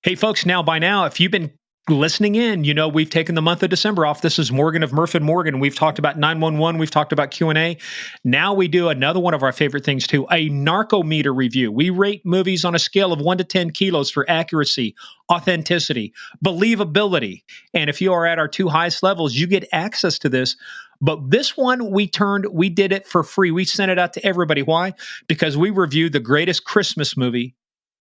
Hey, folks, by now, if you've been listening in, you know we've taken the month of December off. This is Morgan of Murph and Morgan. We've talked about 911. We've talked about Q&A. Now we do another one of our favorite things, too, a Narc-O-Meter review. We rate movies on a scale of 1 to 10 kilos for accuracy, authenticity, believability. And if you are at our two highest levels, you get access to this. But this one, we did it for free. We sent it out to everybody. Why? Because we reviewed the greatest Christmas movie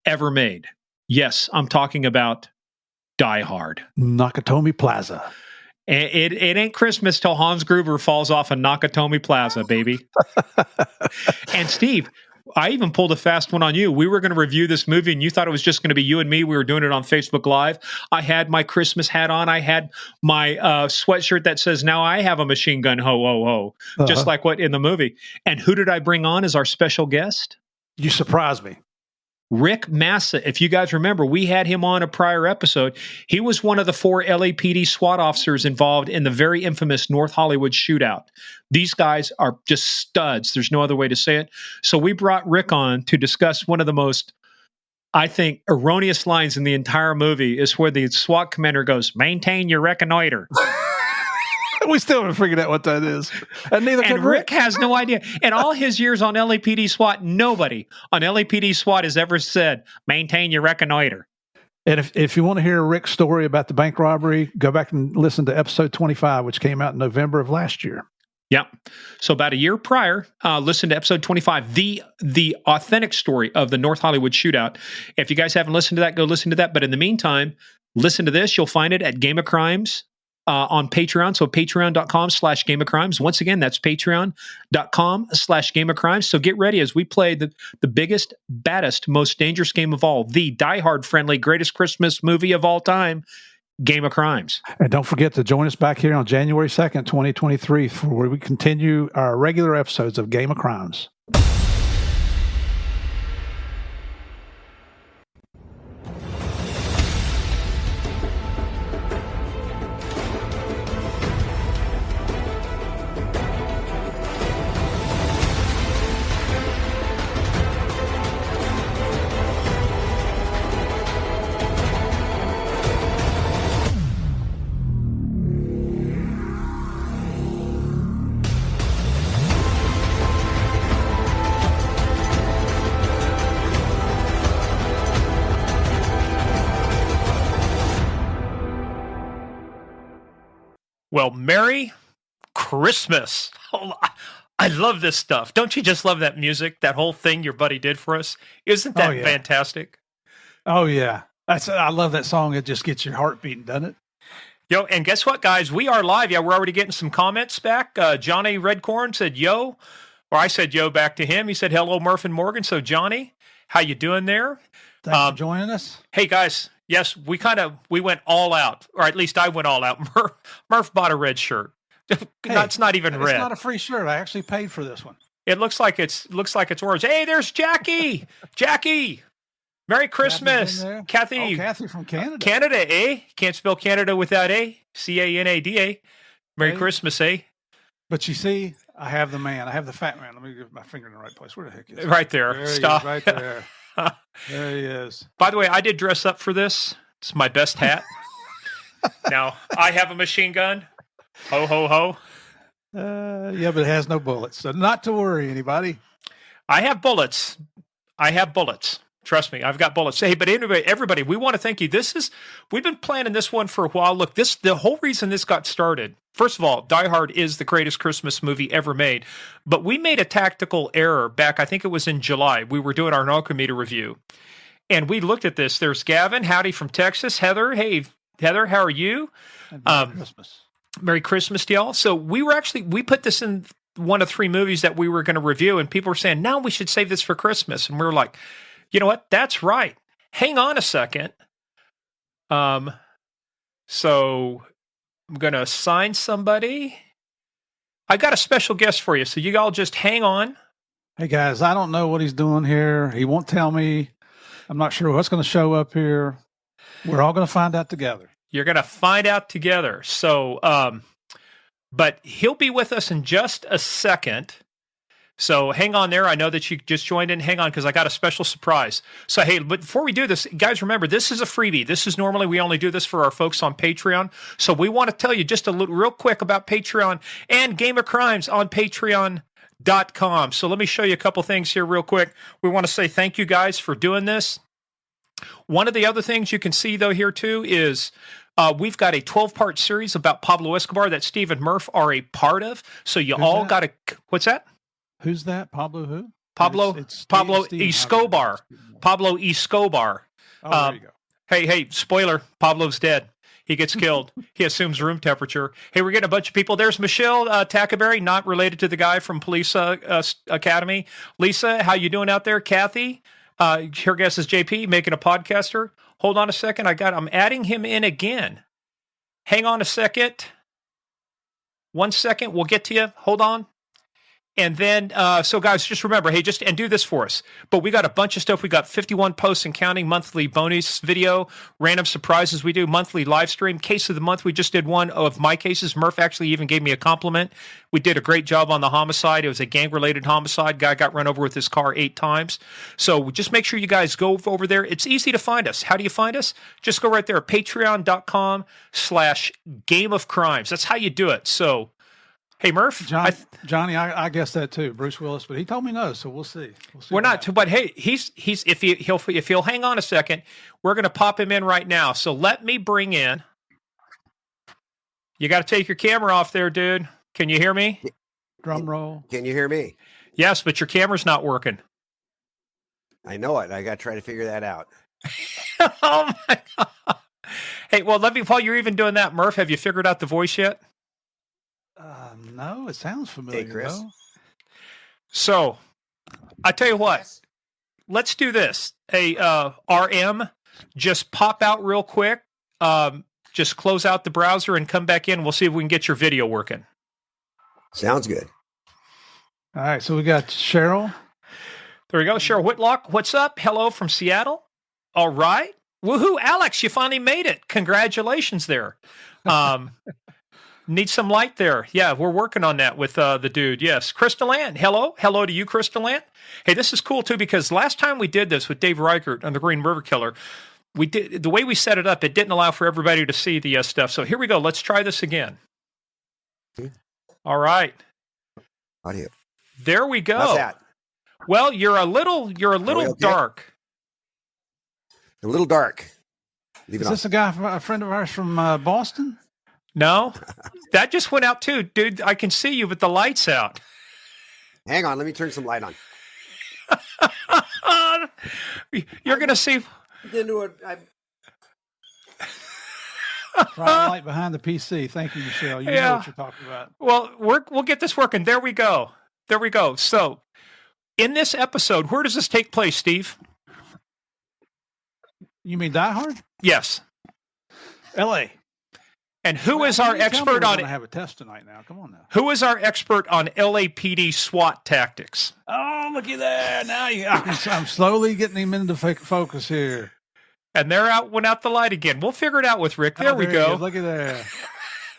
ever made. Yes, I'm talking about Die Hard. Nakatomi Plaza. It ain't Christmas till Hans Gruber falls off of Nakatomi Plaza, baby. And Steve, I even pulled a fast one on you. We were going to review this movie, and you thought it was just going to be you and me. We were doing it on Facebook Live. I had my Christmas hat on. I had my sweatshirt that says, "Now I have a machine gun, ho, ho, ho," just like what in the movie. And who did I bring on as our special guest? You surprised me. Rick Massa. If you guys remember, we had him on a prior episode. He was one of the 4 LAPD SWAT officers involved in the very infamous North Hollywood shootout. These guys are just studs. There's no other way to say it. So we brought Rick on to discuss one of the most, I think, erroneous lines in the entire movie is where the SWAT commander goes, "Maintain your reconnoiter." We still haven't figured out what that is. And neither can Rick has no idea. In all his years on LAPD SWAT, nobody on LAPD SWAT has ever said, "Maintain your reconnoiter." And if you want to hear Rick's story about the bank robbery, go back and listen to episode 25, which came out in November of last year. Yep. So about a year prior, listen to episode 25, the authentic story of the North Hollywood shootout. If you guys haven't listened to that, go listen to that. But in the meantime, listen to this. You'll find it at Game of Crimes. On Patreon, so patreon.com/Game of Crimes. Once again, that's patreon.com/Game of Crimes. So get ready as we play the biggest, baddest, most dangerous game of all, the Die Hard friendly greatest Christmas movie of all time, Game of Crimes. And don't forget to join us back here on January 2nd, 2023, for where we continue our regular episodes of Game of Crimes. Well, Merry Christmas. Oh, I love this stuff. Don't you just love that music, that whole thing your buddy did for us? Isn't that fantastic? Oh, yeah. I love that song. It just gets your heart beating, doesn't it? Yo, and guess what, guys? We are live. Yeah, we're already getting some comments back. Johnny Redcorn said, yo. Or I said, yo, back to him. He said, hello, Murph and Morgan. So, Johnny, how you doing there? Thanks for joining us. Hey, guys. Yes, we went all out, or at least I went all out. Murph bought a red shirt. It's not even red. It's not a free shirt. I actually paid for this one. It looks like it's orange. Hey, there's Jackie. Jackie. Merry Christmas. Kathy. Oh, Kathy from Canada. Canada, eh? Can't spell Canada without A. Canada. Merry Christmas, eh? But you see, I have the man. I have the fat man. Let me get my finger in the right place. Where the heck is he? Right there. Stop. Right there. There he is. By the way, I did dress up for this. It's my best hat. Now, I have a machine gun. Ho, ho, ho. Yeah, but it has no bullets. So not to worry, anybody. I have bullets. Trust me, I've got bullets. Hey, but anyway, everybody, we want to thank you. We've been planning this one for a while. Look, the whole reason this got started, first of all, Die Hard is the greatest Christmas movie ever made. But we made a tactical error back, I think it was in July. We were doing our Narc-O-Meter review. And we looked at this. There's Gavin, howdy from Texas. Heather, hey, Heather, how are you? Merry Christmas. Merry Christmas to y'all. So we put this in one of 3 movies that we were going to review. And people were saying, no, we should save this for Christmas. And we were like, you know what? That's right. Hang on a second. So I'm going to assign somebody. I got a special guest for you. So you all just hang on. Hey guys, I don't know what he's doing here. He won't tell me. I'm not sure what's going to show up here. We're all going to find out together. You're going to find out together. So, but he'll be with us in just a second. So hang on there. I know that you just joined in. Hang on, because I got a special surprise. So, hey, but before we do this, guys, remember, this is a freebie. This is normally we only do this for our folks on Patreon. So we want to tell you just a little real quick about Patreon and Game of Crimes on Patreon.com. So let me show you a couple things here real quick. We want to say thank you guys for doing this. One of the other things you can see, though, here, too, is we've got a 12-part series about Pablo Escobar that Steve and Murph are a part of. So you all got to – what's that? Who's that? Pablo who? Pablo Escobar. Pablo Escobar. Oh, there you go. Hey, spoiler, Pablo's dead. He gets killed. He assumes room temperature. Hey, we're getting a bunch of people. There's Michelle Tackaberry, not related to the guy from Police Academy. Lisa, how you doing out there? Kathy, her guest is JP, making a podcaster. Hold on a second. I'm adding him in again. Hang on a second. 1 second. We'll get to you. Hold on. And then, so guys, just remember, hey, and do this for us. But we got a bunch of stuff. We got 51 posts and counting, monthly bonus video, random surprises we do, monthly live stream, case of the month. We just did one of my cases. Murph actually even gave me a compliment. We did a great job on the homicide. It was a gang-related homicide. Guy got run over with his car 8 times. So just make sure you guys go over there. It's easy to find us. How do you find us? Just go right there, patreon.com/Game of Crimes. That's how you do it. So, hey, Murph. Johnny, I guess that too. Bruce Willis, but he told me no, so we'll see. We're not, but hey, he's if he'll hang on a second, we're going to pop him in right now. So let me bring in. You got to take your camera off there, dude. Can you hear me? Drum roll. Can you hear me? Yes, but your camera's not working. I know it. I got to try to figure that out. Oh my God. Hey, well, while you're even doing that, Murph, have you figured out the voice yet? No, it sounds familiar. Hey, Chris. Though. So, I tell you what, Yes. let's do this. Hey, RM, just pop out real quick. Just close out the browser and come back in. We'll see if we can get your video working. Sounds good. All right, so we got Cheryl. There we go. Cheryl Whitlock, what's up? Hello from Seattle. All right. Woohoo, Alex, you finally made it. Congratulations there. Need some light there. Yeah, we're working on that with the dude. Yes. Crystal Ann, hello. Hello to you, Crystal Ann. Hey, this is cool, too, because last time we did this with Dave Reichert on the Green River Killer, we did the way we set it up, it didn't allow for everybody to see the stuff. So here we go. Let's try this again. All right. Audio. There we go. How's that? Well, you're a little okay? dark. A little dark. Leave it Is on. this a friend of ours from Boston? No, that just went out too, dude. I can see you, but the light's out. Hang on. Let me turn some light on. You're going to see. Into it. Bright light behind the PC. Thank you, Michelle. You know what you're talking about. Well, we'll get this working. There we go. There we go. So, in this episode, where does this take place, Steve? You mean Die Hard? Yes. L.A. And who is our expert on? We're gonna have a test tonight. Now, come on now. Who is our expert on LAPD SWAT tactics? Oh, looky there! Now I'm slowly getting him into focus here. And went out the light again. We'll figure it out with Rick. There we he go. is. Look at there.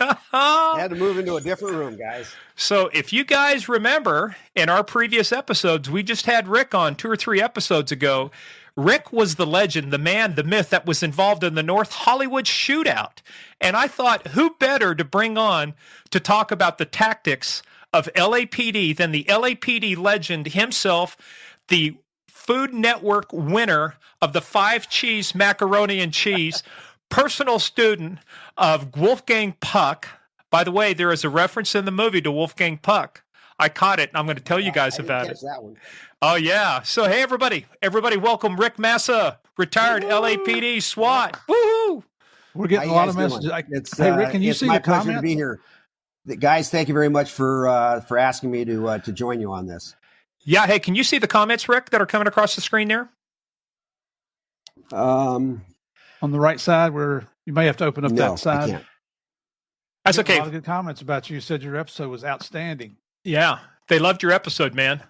I had to move into a different room, guys. So if you guys remember in our previous episodes, we just had Rick on 2 or 3 episodes ago. Rick was the legend, the man, the myth that was involved in the North Hollywood shootout. And I thought, who better to bring on to talk about the tactics of LAPD than the LAPD legend himself, the Food Network winner of the 5 cheese macaroni and cheese, personal student of Wolfgang Puck. By the way, there is a reference in the movie to Wolfgang Puck. I caught it, and I'm going to tell you guys about it. That one. Oh, yeah. So, hey, everybody, welcome Rick Massa, retired LAPD SWAT. Woohoo! We're getting a lot of messages. Hey, Rick, can you see the comments? It's my pleasure to be here. Guys, thank you very much for asking me to join you on this. Yeah, hey, can you see the comments, Rick, that are coming across the screen there? On the right side, where you may have to open up that side. I can't. That's okay. A lot of good comments about you. You said your episode was outstanding. Yeah, they loved your episode, man.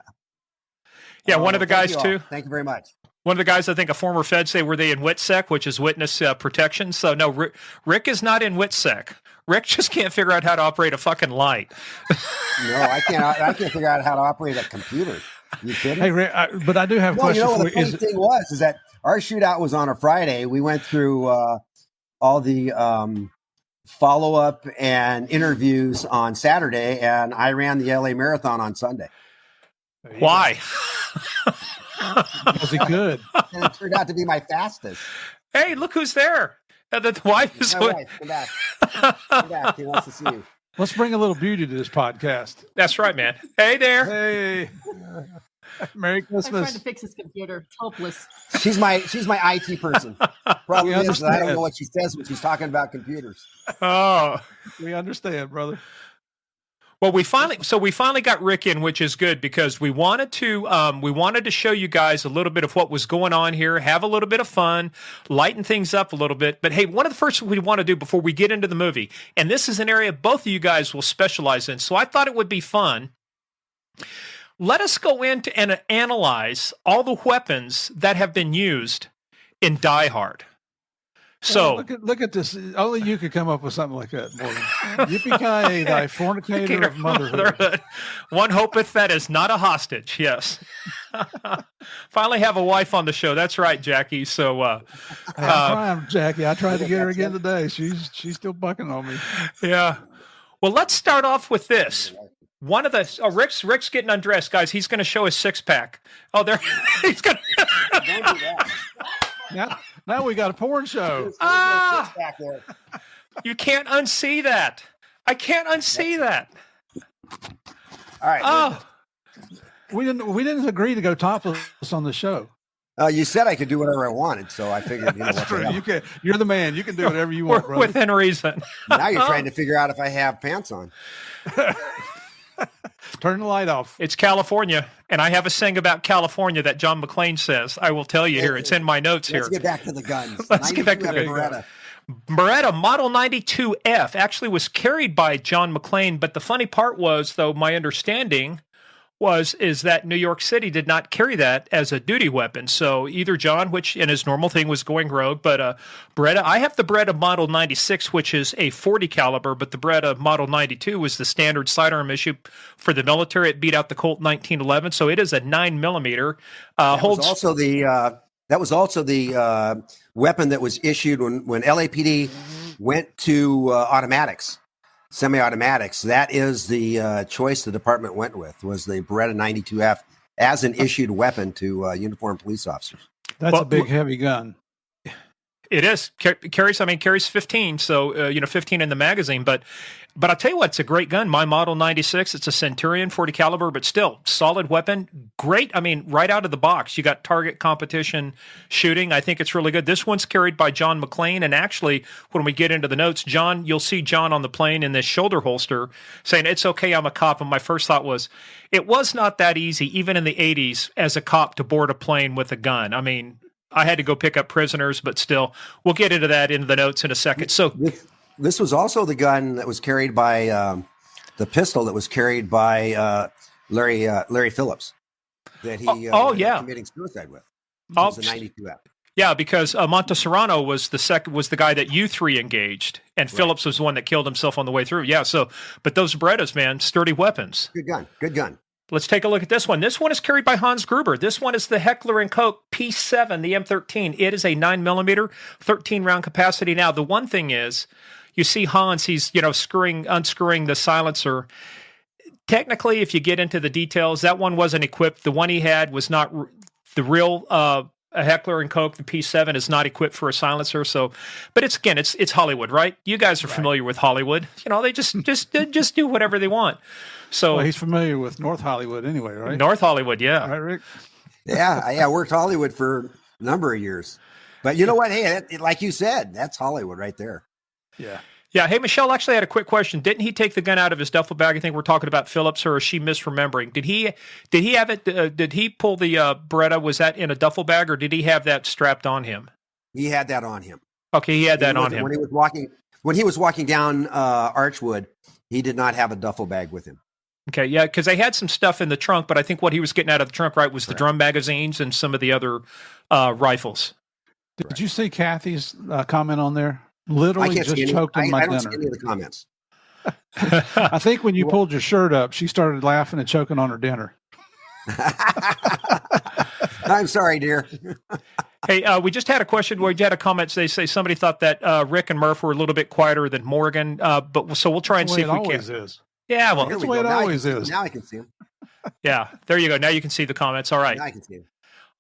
Yeah, one of the guys, too. Thank you very much. One of the guys, I think, a former Fed, say, were they in WITSEC, which is Witness Protection? So, no, Rick is not in WITSEC. Rick just can't figure out how to operate a fucking light. No, I can't. I can't figure out how to operate a computer. You kidding? Hey, Rick, but I do have a question You know for what the funny thing is that our shootout was on a Friday. We went through all the follow-up and interviews on Saturday, and I ran the LA Marathon on Sunday. Why? Because he could. And it turned out to be my fastest. Hey, look who's there. The wife is. My wife, come back. Come back. He wants to see you. Let's bring a little beauty to this podcast. That's right, man. Hey there. Hey. Merry I'm Christmas. trying to fix his computer. It's hopeless. She's my IT person. Problem is that I don't know what she says when she's talking about computers. Oh, We understand, brother. well, we finally got Rick in, which is good because we wanted to show you guys a little bit of what was going on here, have a little bit of fun, lighten things up a little bit. But hey, one of the first things we want to do before we get into the movie, and this is an area both of you guys will specialize in, so I thought it would be fun. Let us go into and analyze all the weapons that have been used in Die Hard. So look at this. Only you could come up with something like that, Morgan. Yippee-ki-yay, thy fornicator of motherhood. One hopeth that is not a hostage. Yes. Finally have a wife on the show. That's right, Jackie. So I'm trying, Jackie. I tried to get her again today. She's still bucking on me. yeah. Well, let's start off with this. One of the Rick's getting undressed, guys. He's going to show his six pack. Oh, there he's going. Don't do that. Now we got a porn show. Ah, Back there. you can't unsee that. I can't unsee that. All right. Oh, We didn't agree to go topless on the show. You said I could do whatever I wanted, so I figured, you know, That's what the true. hell. You're the man. You can do whatever you want, we're brother. within reason. Now you're trying to figure out if I have pants on. Turn the light off. It's California, and I have a saying about California that John McClane says. I will tell you here. It's in my notes here. Let's get back to the guns. Let's get back to the 92 guns. Beretta. Beretta Model 92F actually was carried by John McClane, but the funny part was, though, my understanding is that New York City did not carry that as a duty weapon. So either John, which in his normal thing was going rogue, but Beretta, I have the Beretta Model 96, which is a 40 caliber, but the Beretta Model 92 was the standard sidearm issue for the military. It beat out the Colt 1911, so it is a 9mm. That was also the weapon that was issued when LAPD went to automatics, semi-automatics. That is the choice the department went with, was the Beretta 92F as an issued weapon to uniformed police officers. That's a big, heavy gun. It is. Carries 15, so 15 in the magazine. But I'll tell you what, it's a great gun. My Model 96, it's a Centurion 40 caliber, but still solid weapon. Great. I mean, right out of the box, you got target competition shooting. I think it's really good. This one's carried by John McClane, and actually, when we get into the notes, you'll see John on the plane in this shoulder holster saying, "It's okay, I'm a cop." And my first thought was, it was not that easy, even in the 80s, as a cop to board a plane with a gun. I mean, I had to go pick up prisoners, but still, we'll get into that in the notes in a second. So this was also the gun that was carried by the pistol that was carried by Larry Phillips that he committing suicide with. It was the 92F. Yeah, because Monteserrano was the guy that you three engaged, and right. Phillips was the one that killed himself on the way through. Yeah, but those Berettas, man, sturdy weapons. Good gun. Let's take a look at this one. This one is carried by Hans Gruber. This one is the Heckler & Koch P7, the M13. It is a 9mm, 13-round capacity. Now, the one thing is, you see Hans, he's unscrewing the silencer. Technically, if you get into the details, that one wasn't equipped. The one he had was not the real a Heckler & Koch. The P7 is not equipped for a silencer. So, but it's Hollywood, right? You guys are familiar with Hollywood. You know, they just do whatever they want. So he's familiar with North Hollywood anyway, right? North Hollywood, yeah. Right, Rick? Yeah, I worked Hollywood for a number of years. But you know what? Hey, like you said, that's Hollywood right there. Yeah. Yeah. Hey, Michelle actually had a quick question. Didn't he take the gun out of his duffel bag? I think we're talking about Phillips, or is she misremembering? Did he have it? Did he pull the Beretta? Was that in a duffel bag, or did he have that strapped on him? He had that on him. Okay, he had that on him. When he was walking down Archwood, he did not have a duffel bag with him. Okay, yeah, because they had some stuff in the trunk, but I think what he was getting out of the trunk, right, was the drum magazines and some of the other rifles. Did you see Kathy's comment on there? I Literally can't just see any. choked on my I don't see dinner. any of the comments. I think when you pulled your shirt up, she started laughing and choking on her dinner. I'm sorry, dear. Hey, we just had a question. We had a comment. They say somebody thought that Rick and Murph were a little bit quieter than Morgan. But so we'll try and That's see the if way we it can. always is. Yeah, well, Here That's we the way go. it Now I always can see- is. Now I can see them. yeah. There you go. Now you can see the comments. All right. Now I can see them.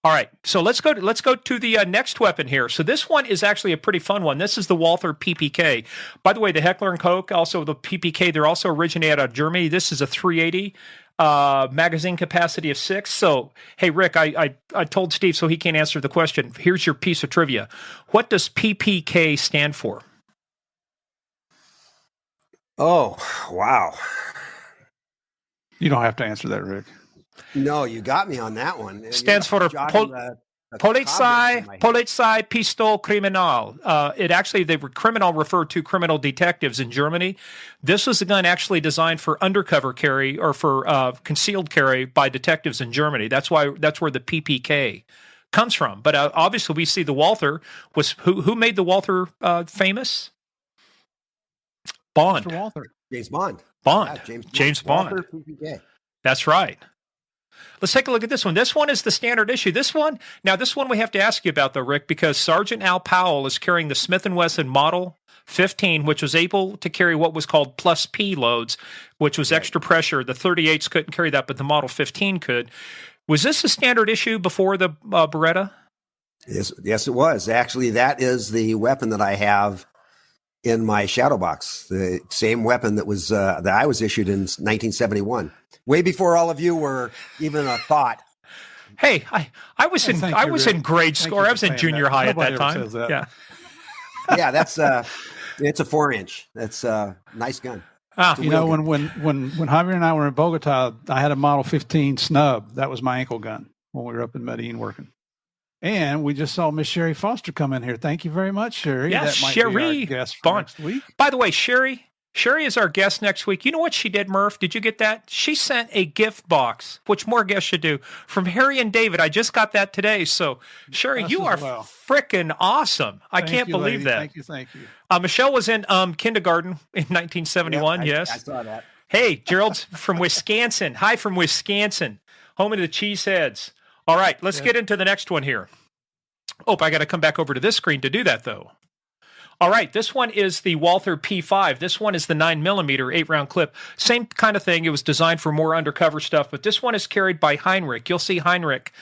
All right, so let's go to the next weapon here. So this one is actually a pretty fun one. This is the Walther PPK. By the way, the Heckler and Koch, also the PPK, they're also originated out of Germany. This is a 380 magazine capacity of 6. So, hey Rick, I told Steve so he can't answer the question. Here's your piece of trivia. What does PPK stand for? Oh, wow. You don't have to answer that, Rick. No, you got me on that one. Stands for Polizei Pistol Kriminal. It actually, criminal referred to criminal detectives in Germany. This was a gun actually designed for undercover carry or for concealed carry by detectives in Germany. That's where the PPK comes from. But obviously, we see the Walther was who made the Walther famous? Bond. Mr. Walther. James Bond. Bond. Yeah, James Bond. Walther PPK. That's right. Let's take a look at this one. This one is the standard issue. This one we have to ask you about, though, Rick, because Sergeant Al Powell is carrying the Smith & Wesson Model 15, which was able to carry what was called plus P loads, which was extra pressure. The 38s couldn't carry that, but the Model 15 could. Was this a standard issue before the Beretta? Yes, it was. Actually, that is the weapon that I have in my shadow box. The same weapon that was that I was issued in 1971. Way before all of you were even a thought. Hey, I was in grade school. I was in junior high at that time. Yeah, yeah, that's it's a 4-inch. That's a nice gun. You know, when Javier and I were in Bogota, I had a Model 15 snub. That was my ankle gun when we were up in Medellin working. And we just saw Miss Sherry Foster come in here. Thank you very much, Sherry. Yeah, that might Sherry be our guest for next week. By the way, Sherry is our guest next week. You know what she did, Murph? Did you get that? She sent a gift box, which more guests should do, from Harry and David. I just got that today. So, Sherry, you are freaking awesome. I can't believe that. Thank you. Michelle was in kindergarten in 1971. Yes. I saw that. Hey, Gerald's from Wisconsin. Hi from Wisconsin, home of the Cheeseheads. All right, let's get into the next one here. Oh, I got to come back over to this screen to do that, though. All right, this one is the Walther P5. This one is the 9mm 8-round clip. Same kind of thing. It was designed for more undercover stuff, but this one is carried by Heinrich. You'll see Heinrich.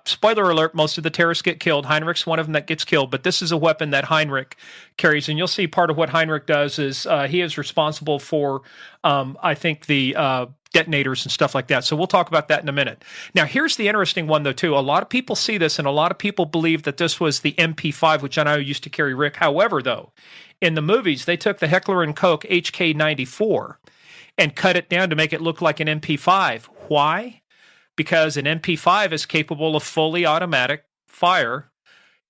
Spoiler alert, most of the terrorists get killed. Heinrich's one of them that gets killed, but this is a weapon that Heinrich carries, and you'll see part of what Heinrich does is he is responsible for, I think, the detonators and stuff like that. So we'll talk about that in a minute. Now, here's the interesting one, though, too. A lot of people see this, and a lot of people believe that this was the MP5, which I know used to carry Rick. However, though, in the movies, they took the Heckler & Koch HK94 and cut it down to make it look like an MP5. Why? Because an MP5 is capable of fully automatic fire.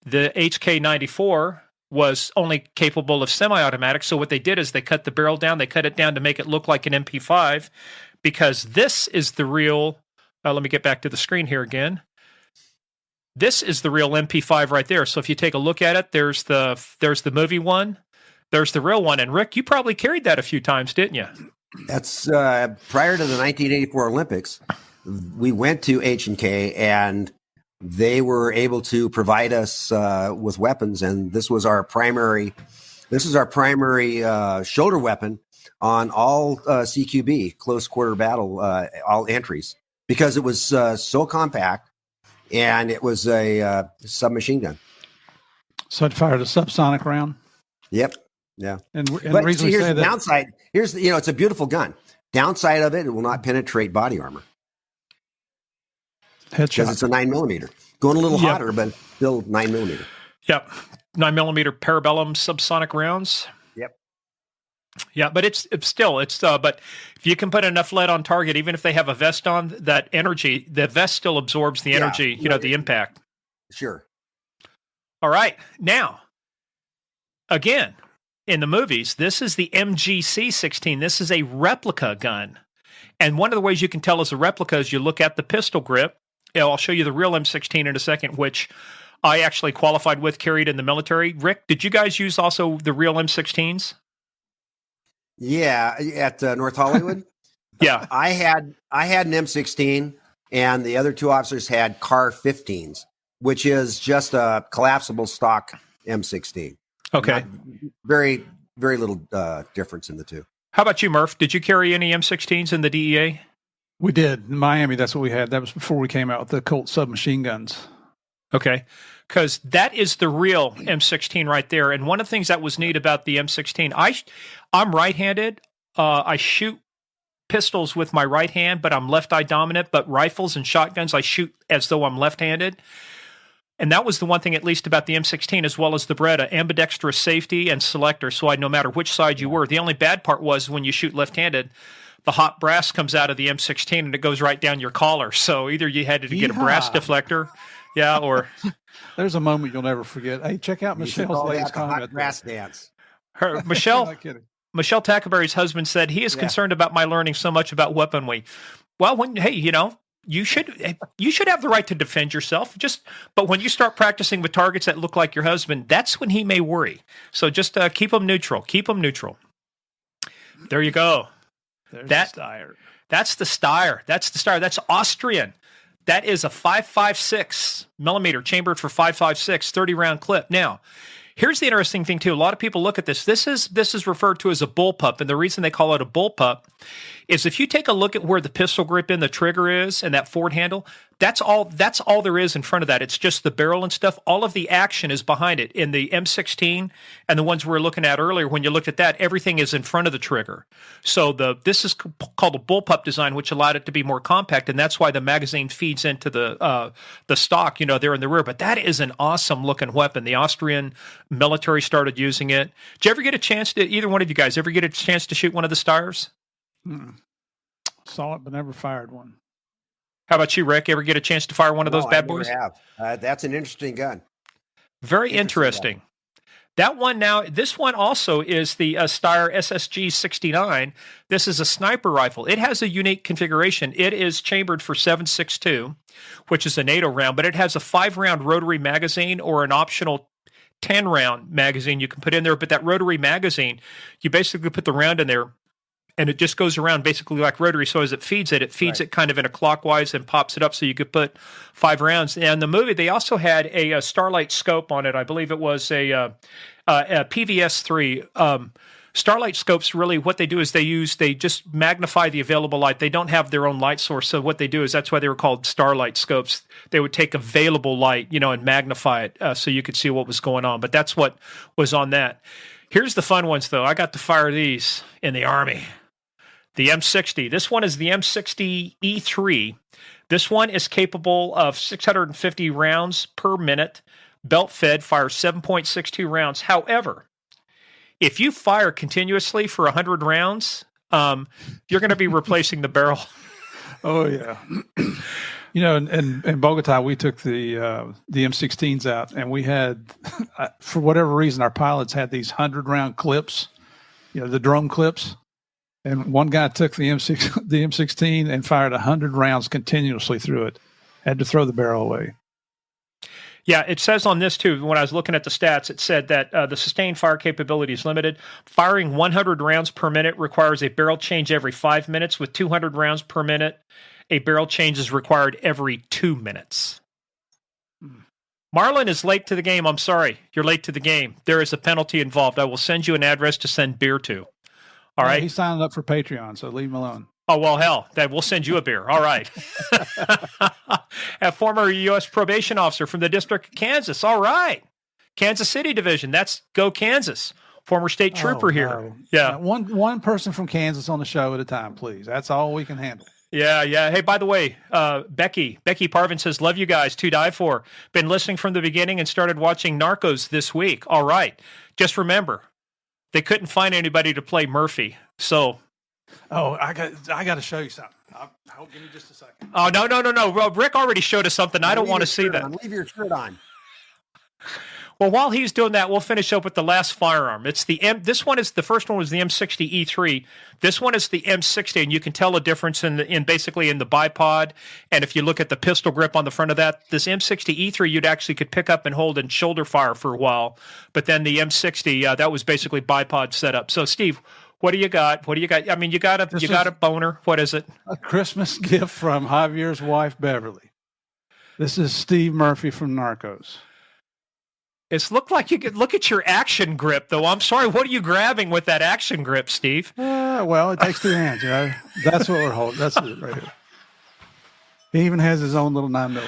The HK94 was only capable of semi-automatic. So what they did is they cut the barrel down. They cut it down to make it look like an MP5 because this is the real let me get back to the screen here again. This is the real MP5 right there. So if you take a look at it, there's the movie one. There's the real one. And Rick, you probably carried that a few times, didn't you? That's prior to the 1984 Olympics. We went to H&K and they were able to provide us with weapons, and this was our primary shoulder weapon on all CQB, close quarter battle, all entries, because it was so compact and it was a submachine gun. So it fired a subsonic round? Yep. Yeah. And but see, here's the downside. Here's the, it's a beautiful gun. Downside of it will not penetrate body armor. Because it's a 9mm. Going a little hotter, but still 9mm. Yep. 9mm parabellum subsonic rounds. Yep. Yeah, but it's still, but if you can put enough lead on target, even if they have a vest on, that energy, the vest still absorbs the energy, the impact. Sure. All right. Now, again, in the movies, this is the MGC-16. This is a replica gun. And one of the ways you can tell it's a replica is you look at the pistol grip. I'll show you the real M16 in a second, which I actually qualified with, carried in the military. Rick, did you guys use also the real M16s? Yeah, at North Hollywood. Yeah. I had an M16, and the other two officers had Car 15s, which is just a collapsible stock M16. Okay. Not very, very little difference in the two. How about you, Murph? Did you carry any M16s in the DEA? We did. In Miami, that's what we had. That was before we came out with the Colt submachine guns. Okay. Because that is the real M16 right there. And one of the things that was neat about the M16, I'm right-handed. I shoot pistols with my right hand, but I'm left-eye dominant. But rifles and shotguns, I shoot as though I'm left-handed. And that was the one thing, at least, about the M16, as well as the Beretta, ambidextrous safety and selector. So no matter which side you were. The only bad part was when you shoot left-handed, the hot brass comes out of the M16 and it goes right down your collar. So either you had to get a brass deflector, yeah, or there's a moment you'll never forget. Hey, check out Michelle's latest comment. Brass dance. Michelle Tackleberry's husband said he is concerned about my learning so much about weaponry. Well, you should have the right to defend yourself. But when you start practicing with targets that look like your husband, that's when he may worry. So just keep them neutral. Keep them neutral. There you go. The Steyr. That's the Steyr. That's the Steyr. That's Austrian. That is a 5.56 millimeter chambered for 5.56 30-round clip. Now, here's the interesting thing too. A lot of people look at this. This is referred to as a bullpup, and the reason they call it a bullpup is if you take a look at where the pistol grip in the trigger is and that forward handle, that's all there is in front of that. It's just the barrel and stuff. All of the action is behind it. In the M16 and the ones we were looking at earlier, when you looked at that, everything is in front of the trigger. So this is called a bullpup design, which allowed it to be more compact, and that's why the magazine feeds into the stock, there in the rear. But that is an awesome looking weapon. The Austrian military started using it. Did you ever get a chance to, either one of you guys, ever get a chance to shoot one of the Steyrs? Saw it, but never fired one. How about you, Rick? Ever get a chance to fire one of those bad boys? I have. That's an interesting gun. Very interesting. That one now, this one also is the Steyr SSG 69. This is a sniper rifle. It has a unique configuration. It is chambered for 7.62, which is a NATO round, but it has a 5-round rotary magazine or an optional 10-round magazine you can put in there. But that rotary magazine, you basically put the round in there, and it just goes around basically like rotary. So as it feeds it it kind of in a clockwise and pops it up so you could put 5 rounds. And the movie, they also had a Starlight scope on it. I believe it was a PVS-3. Starlight scopes, really what they do is they just magnify the available light. They don't have their own light source. So what they do is, that's why they were called Starlight scopes. They would take available light, and magnify it so you could see what was going on. But that's what was on that. Here's the fun ones, though. I got to fire these in the Army. The M60. This one is the M60 E3. This one is capable of 650 rounds per minute. Belt fed, fires 7.62 rounds. However, if you fire continuously for 100 rounds, you're going to be replacing the barrel. Oh, yeah. In Bogota, we took the M16s out, and we had, for whatever reason, our pilots had these 100-round clips, the drum clips. And one guy took the M16 and fired 100 rounds continuously through it. Had to throw the barrel away. Yeah, it says on this, too, when I was looking at the stats, it said that the sustained fire capability is limited. Firing 100 rounds per minute requires a barrel change every 5 minutes. With 200 rounds per minute, a barrel change is required every 2 minutes. Marlon is late to the game. I'm sorry. You're late to the game. There is a penalty involved. I will send you an address to send beer to. All right. He's signing up for Patreon, so leave him alone. Oh, well, hell, then we'll send you a beer. All right. A former U.S. probation officer from the District of Kansas. All right. Kansas City Division. That's Go Kansas. Former state trooper here. No. Yeah. One person from Kansas on the show at a time, please. That's all we can handle. Yeah. Hey, by the way, Becky Parvin says, love you guys, to die for. Been listening from the beginning and started watching Narcos this week. All right. Just remember, they couldn't find anybody to play Murphy. So. Oh, I got to show you something. Give me just a second. Oh, no. Well, Rick already showed us something. I don't want to see that. Leave your shirt on. Well, while he's doing that, we'll finish up with the last firearm. It's the This one is the first one was the M60E3. This one is the M60, and you can tell a difference in basically in the bipod. And if you look at the pistol grip on the front of that, this M60E3 you'd actually could pick up and hold in shoulder fire for a while. But then the M60 that was basically bipod setup. So, Steve, what do you got? What do you got? I mean, you got a boner. What is it? A Christmas gift from Javier's wife, Beverly. This is Steve Murphy from Narcos. It's looked like you could look at your action grip, though. I'm sorry. What are you grabbing with that action grip, Steve? Well, it takes two hands, right? That's what we're holding. That's it right here. He even has his own little 9mm.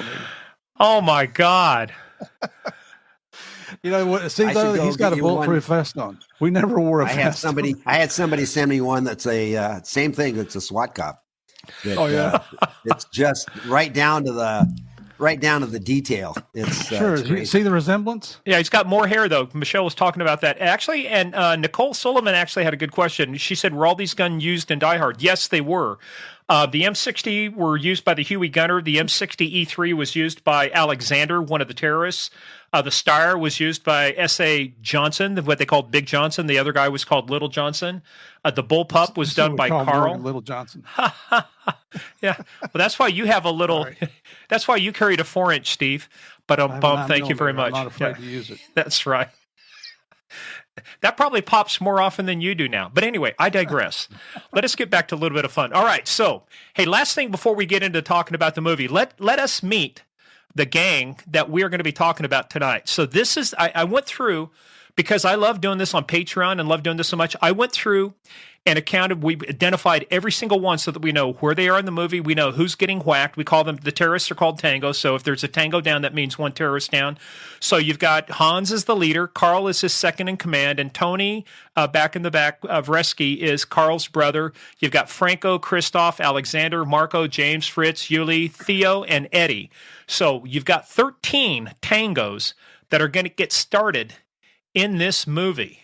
Oh my God! You know what? See, though, he's got a bulletproof vest on. We never wore a vest. I had somebody send me one that's a same thing. It's a SWAT cop. Oh yeah, it's just right down to the detail. It's sure. It's You see the resemblance? Yeah, he's got more hair though. Michelle was talking about that actually, and Nicole Sullivan actually had a good question. She said, "Were all these guns used in Die Hard?" Yes, they were. The M60 were used by the Huey Gunner. The M60E3 was used by Alexander, one of the terrorists. The Steyr was used by S.A. Johnson, what they called Big Johnson. The other guy was called Little Johnson. The Bullpup was done by Carl. Little Johnson. Yeah. Well, that's why you have a little. Right. That's why you carried a 4-inch, Steve. But thank you very much. I'm not afraid to use it. That's right. That probably pops more often than you do now. But anyway, I digress. Let us get back to a little bit of fun. All right. So, hey, last thing before we get into talking about the movie, let us meet the gang that we are going to be talking about tonight. So this is, I went through, because I love doing this on Patreon and love doing this so much, I went through and we identified every single one so that we know where they are in the movie. We know who's getting whacked. We call them, the terrorists are called Tango. So if there's a Tango down, that means one terrorist down. So you've got Hans as the leader. Carl is his second in command. And Tony, back in the back, Vresky is Carl's brother. You've got Franco, Christoph, Alexander, Marco, James, Fritz, Yuli, Theo, and Eddie. So you've got 13 tangos that are going to get started in this movie.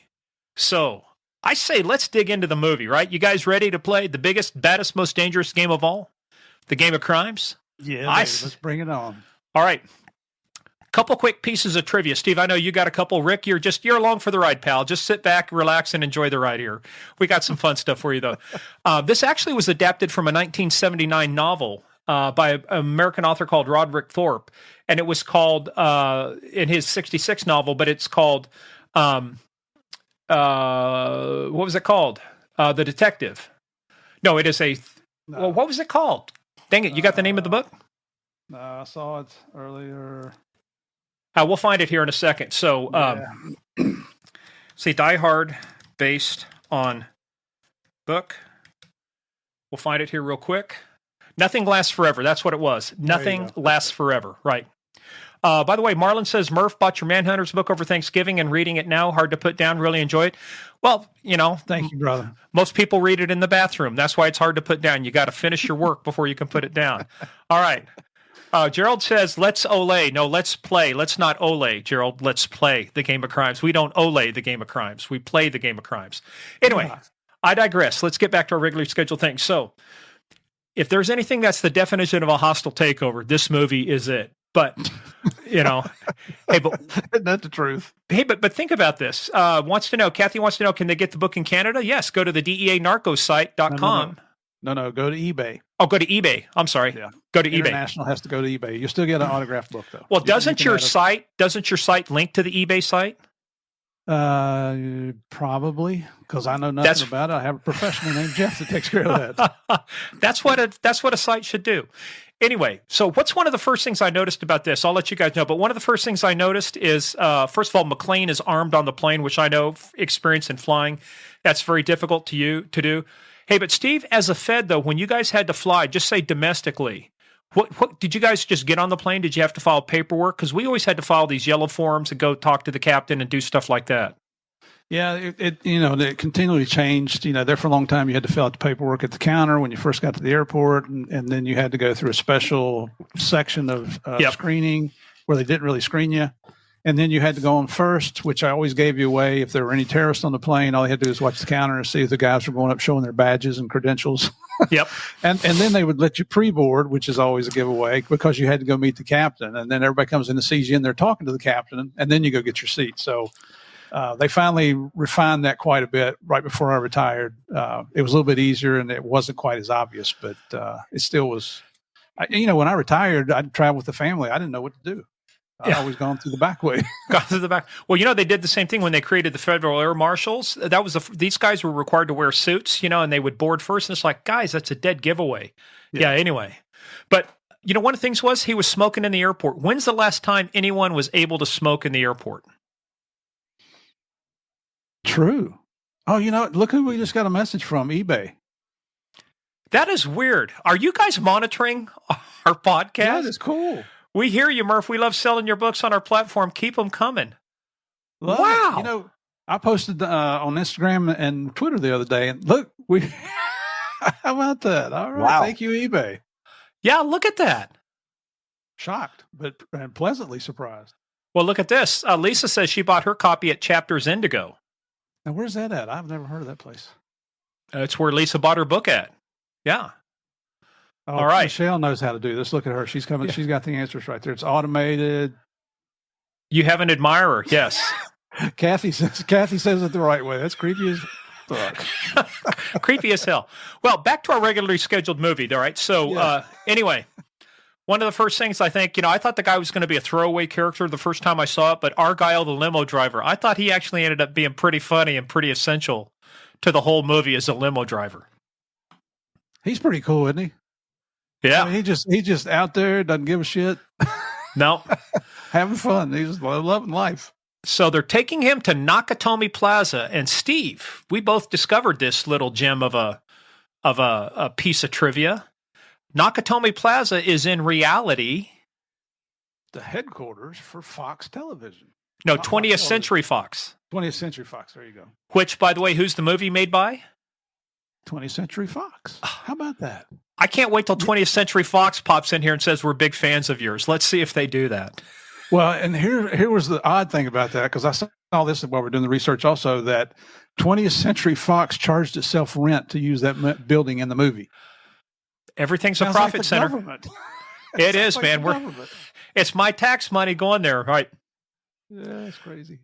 So I say let's dig into the movie, right? You guys ready to play the biggest, baddest, most dangerous game of all? The game of crimes? Yeah, let's bring it on. All right. Couple quick pieces of trivia. Steve, I know you got a couple. Rick, you're along for the ride, pal. Just sit back, relax, and enjoy the ride here. We got some fun stuff for you, though. This actually was adapted from a 1979 novel by an American author called Roderick Thorpe, and it was called in his 66 novel, but it's called what was it called? The Detective. No, it is well, what was it called? Dang it, you got the name of the book? No, I saw it earlier. We'll find it here in a second. So, see, Die Hard based on book. We'll find it here real quick. Nothing Lasts Forever. That's what it was. Nothing Lasts Forever. Right. By the way, Marlon says, Murph bought your Manhunters book over Thanksgiving and reading it now. Hard to put down. Really enjoy it. Well, thank you, brother. Most people read it in the bathroom. That's why it's hard to put down. You got to finish your work before you can put it down. All right. Gerald says, let's ole. No, let's play. Let's not ole, Gerald. Let's play the game of crimes. We don't ole the game of crimes. We play the game of crimes. Anyway, I digress. Let's get back to our regularly scheduled thing. So if there's anything that's the definition of a hostile takeover, this movie is it. But, hey, but that's the truth. Hey, but think about this. Kathy wants to know, can they get the book in Canada? Yes. Go to the DEANarcosite.com. No, go to eBay. Oh, go to eBay. I'm sorry. Yeah. Go to eBay. International has to go to eBay. You still get an autographed book though. Well, doesn't your site link to the eBay site? Probably, because I know nothing about it. I have a professional named Jeff that takes care of that. That's what a site should do. Anyway, so what's one of the first things I noticed about this? I'll let you guys know, but one of the first things I noticed is, first of all, McClane is armed on the plane, which I know experience in flying. That's very difficult to do. Hey, but Steve, as a Fed though, when you guys had to fly, just say domestically, what did you guys just get on the plane? Did you have to file paperwork? Because we always had to file these yellow forms and go talk to the captain and do stuff like that. Yeah, it continually changed. There for a long time, you had to fill out the paperwork at the counter when you first got to the airport, and then you had to go through a special section of screening where they didn't really screen you. And then you had to go on first, which I always gave you away. If there were any terrorists on the plane, all you had to do is watch the counter and see if the guys were going up showing their badges and credentials. Yep. And then they would let you pre-board, which is always a giveaway because you had to go meet the captain. And then everybody comes in and sees you and they're talking to the captain, and then you go get your seat. So they finally refined that quite a bit right before I retired. It was a little bit easier and it wasn't quite as obvious, but it still was. When I retired, I'd travel with the family. I didn't know what to do. I'd always gone through the back way. Gone through the back. Well, they did the same thing when they created the Federal Air Marshals. That was these guys were required to wear suits, and they would board first. And it's like, guys, that's a dead giveaway. Yeah. Anyway, but one of the things was he was smoking in the airport. When's the last time anyone was able to smoke in the airport? True. Oh, look who we just got a message from, eBay. That is weird. Are you guys monitoring our podcast? Yeah, that's cool. We hear you, Murph. We love selling your books on our platform. Keep them coming. Wow. I posted on Instagram and Twitter the other day, and look, how about that? All right. Wow. Thank you, eBay. Yeah, look at that. Shocked, and pleasantly surprised. Well, look at this. Lisa says she bought her copy at Chapters Indigo. Now, where's that at? I've never heard of that place. It's where Lisa bought her book at. Yeah. Oh, all right. Michelle knows how to do this. Look at her. She's coming. Yeah. She's got the answers right there. It's automated. You have an admirer. Yes. Kathy says it the right way. That's creepy as fuck. Creepy as hell. Well, back to our regularly scheduled movie. All right. So anyway, one of the first things I think, I thought the guy was going to be a throwaway character the first time I saw it, but Argyle, the limo driver, I thought he actually ended up being pretty funny and pretty essential to the whole movie as a limo driver. He's pretty cool, isn't he? Yeah. He just out there, doesn't give a shit. No. Having fun. He's loving life. So they're taking him to Nakatomi Plaza, and Steve, we both discovered this little gem of a piece of trivia. Nakatomi Plaza is in reality the headquarters for Fox Television. No, 20th Century Fox. 20th Century Fox. There you go. Which, by the way, who's the movie made by? 20th Century Fox. How about that? I can't wait till 20th Century Fox pops in here and says we're big fans of yours. Let's see if they do that. Well, and here was the odd thing about that, because I saw this while we're doing the research also, that 20th Century Fox charged itself rent to use that building in the movie. Everything's Sounds a profit like center. Government. It is, like man. It's my tax money going there, right? Yeah, that's crazy.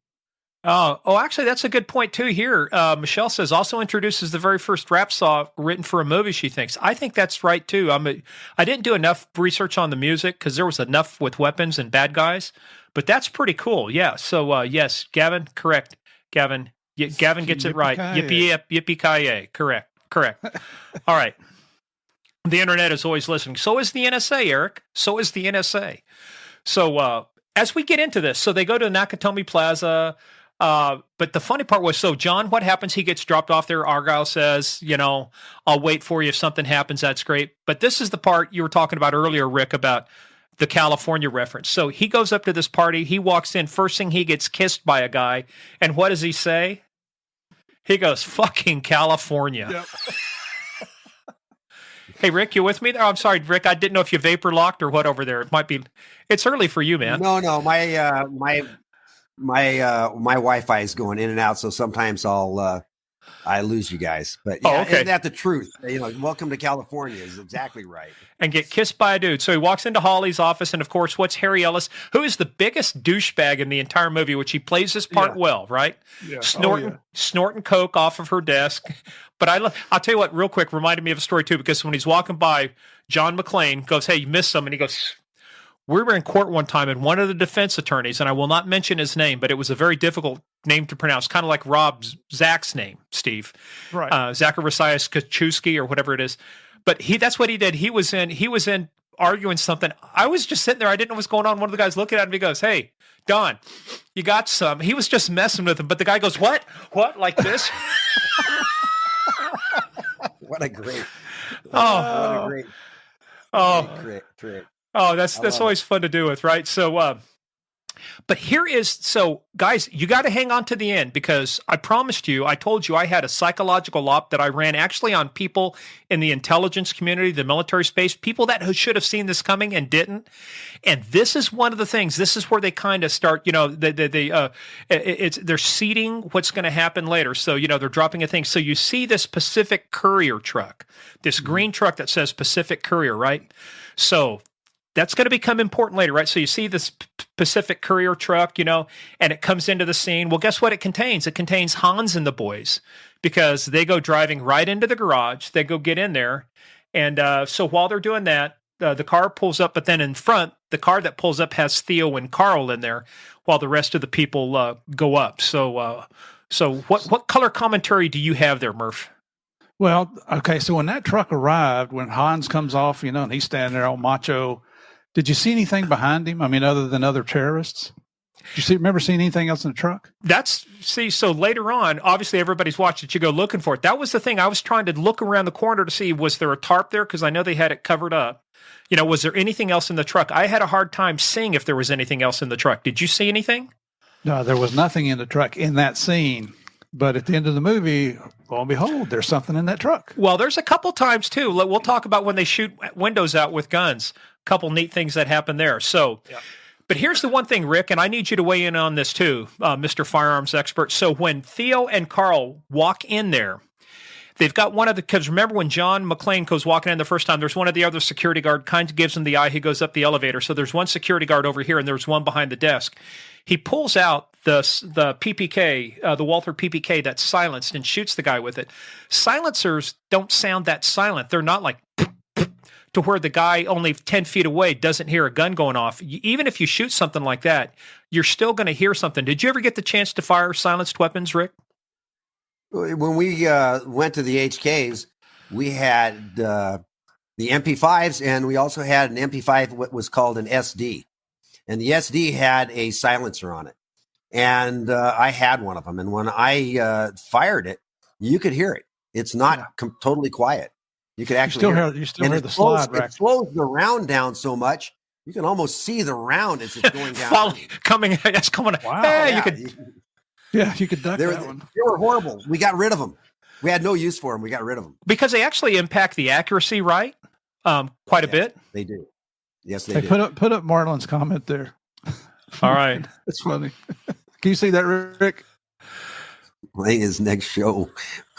Actually, that's a good point too. Here, Michelle says also introduces the very first rap song written for a movie. She thinks. I think that's right too. I didn't do enough research on the music because there was enough with weapons and bad guys, but that's pretty cool. Yeah. So yes, Gavin, correct. Gavin gets it right. Yippee yippee ki-yay. Correct. All right. The internet is always listening. So is the NSA, Eric. So is the NSA. So as we get into this, so they go to Nakatomi Plaza. But the funny part was, so John, what happens? He gets dropped off there. Argyle says, I'll wait for you if something happens. That's great. But this is the part you were talking about earlier, Rick, about the California reference. So he goes up to this party. He walks in. First thing, he gets kissed by a guy. And what does he say? He goes, fucking California. Yep. Hey, Rick, you with me there? Oh, I'm sorry, Rick. I didn't know if you vapor locked or what over there. It might be. It's early for you, man. No. My Wi-Fi is going in and out, so sometimes I lose you guys. But yeah, okay. Isn't that the truth? Welcome to California is exactly right. And get kissed by a dude. So he walks into Holly's office, and of course, what's Harry Ellis, who is the biggest douchebag in the entire movie, which he plays his part well, right? Yeah. Snorting coke off of her desk. But I'll tell you what, real quick, reminded me of a story too, because when he's walking by, John McClane goes, "Hey, you missed some," and he goes, "We were in court one time, and one of the defense attorneys, and I will not mention his name, but it was a very difficult name to pronounce, kind of like Zach's name, Steve, right? Zacharias Kaczewski or whatever it is. But that's what he did. He was in arguing something. I was just sitting there. I didn't know what's going on. One of the guys looking at him. He goes, "Hey, Don, you got some?" He was just messing with him. But the guy goes, "What? Like this?" What a great! Trick. Oh, that's always fun to do with, right? So But here is, so guys, you got to hang on to the end, because I promised you, I told you I had a psychological op that I ran actually on people in the intelligence community, the military space, people that should have seen this coming and didn't. And this is one of the things, this is where they kind of start, they're seeding what's going to happen later. So, they're dropping a thing. So you see this Pacific Courier truck, this green truck that says Pacific Courier, right? So that's going to become important later, right? So you see this Pacific Courier truck, and it comes into the scene. Well, guess what it contains? It contains Hans and the boys, because they go driving right into the garage. They go get in there. And so while they're doing that, the car pulls up, but then in front, the car that pulls up has Theo and Carl in there while the rest of the people go up. So what color commentary do you have there, Murph? Well, okay, so when that truck arrived, when Hans comes off, and he's standing there all macho, did you see anything behind him? I mean, other than other terrorists? Did you remember seeing anything else in the truck? So later on, obviously everybody's watched it. You go looking for it. That was the thing. I was trying to look around the corner to see, was there a tarp there? Because I know they had it covered up. Was there anything else in the truck? I had a hard time seeing if there was anything else in the truck. Did you see anything? No, there was nothing in the truck in that scene. But at the end of the movie, lo and behold, there's something in that truck. Well, there's a couple times, too. We'll talk about when they shoot windows out with guns. A couple neat things that happen there. So, yeah. But here's the one thing, Rick, and I need you to weigh in on this, too, Mr. Firearms Expert. So when Theo and Carl walk in there, they've got one of the, because remember when John McClane goes walking in the first time, there's one of the other security guard kind of gives him the eye. He goes up the elevator. So there's one security guard over here and there's one behind the desk. He pulls out the PPK, the Walther PPK that's silenced and shoots the guy with it. Silencers don't sound that silent. They're not like to where the guy only 10 feet away doesn't hear a gun going off. Even if you shoot something like that, you're still going to hear something. Did you ever get the chance to fire silenced weapons, Rick? When we went to the HKs, we had the MP5s, and we also had an MP5, what was called an SD. And the SD had a silencer on it. And I had one of them. And when I fired it, you could hear it. It's not totally quiet. You could actually you still hear the slide rack. It slows the round down so much, you can almost see the round as it's going down. coming. Wow. Hey, yeah, you could duck that one. They were horrible. We got rid of them. We had no use for them. We got rid of them. Because they actually impact the accuracy, right? Quite a bit. They do. Yes, they do. Put up Marlon's comment there. All right. That's funny. Can you see that, Rick? Playing his next show,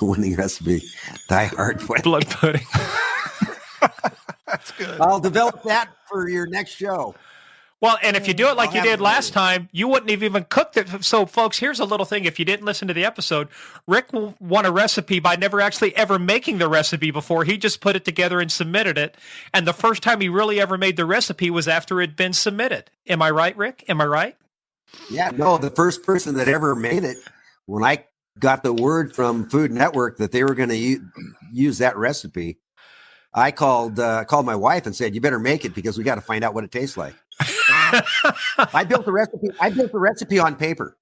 winning recipe, Die Hard blood pudding. That's good. I'll develop that for your next show. Well, and if you do it like you did last time, you wouldn't have even cooked it. So, folks, here's a little thing. If you didn't listen to the episode, Rick won a recipe by never actually ever making the recipe before. He just put it together and submitted it. And the first time he really ever made the recipe was after it had been submitted. Am I right, Rick? Am I right? Yeah, no, the first person that ever made it, when I got the word from Food Network that they were going to use that recipe, I called my wife and said, "You better make it because we got to find out what it tastes like." I built the recipe on paper.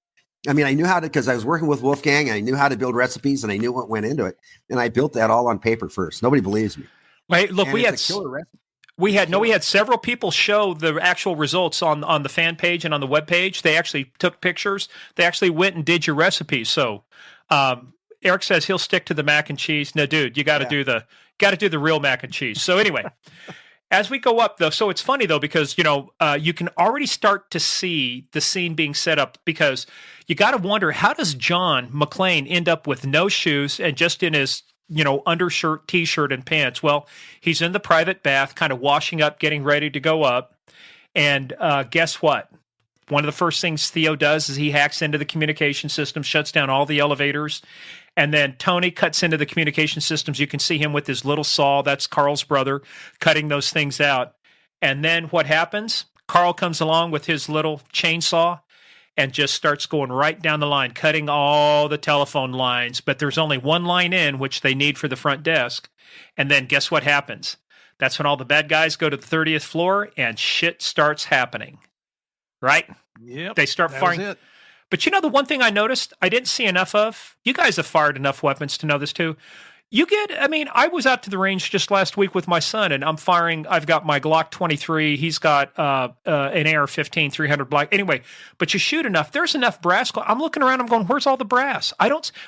I mean, I knew how to, because I was working with Wolfgang. I knew how to build recipes, and I knew what went into it. And I built that all on paper first. Nobody believes me. Wait, look, and we had several people show the actual results on the fan page and on the web page. They actually took pictures. They actually went and did your recipe. So Eric says he'll stick to the mac and cheese. No, dude, you got to do the real mac and cheese. So anyway, as we go up though, so it's funny though, because you can already start to see the scene being set up, because you got to wonder, how does John McClane end up with no shoes and just in his undershirt, t-shirt, and pants? Well, he's in the private bath, kind of washing up, getting ready to go up. And guess what? One of the first things Theo does is he hacks into the communication system, shuts down all the elevators. And then Tony cuts into the communication systems. You can see him with his little saw. That's Carl's brother, cutting those things out. And then what happens? Carl comes along with his little chainsaw and just starts going right down the line, cutting all the telephone lines. But there's only one line in, which they need for the front desk. And then guess what happens? That's when all the bad guys go to the 30th floor and shit starts happening. Right? Yep. They start firing. But the one thing I noticed I didn't see enough of, you guys have fired enough weapons to know this too. I mean, I was out to the range just last week with my son, and I'm firing. I've got my Glock 23. He's got an AR-15 300 black. Anyway, but you shoot enough. There's enough brass. I'm looking around. I'm going, where's all the brass?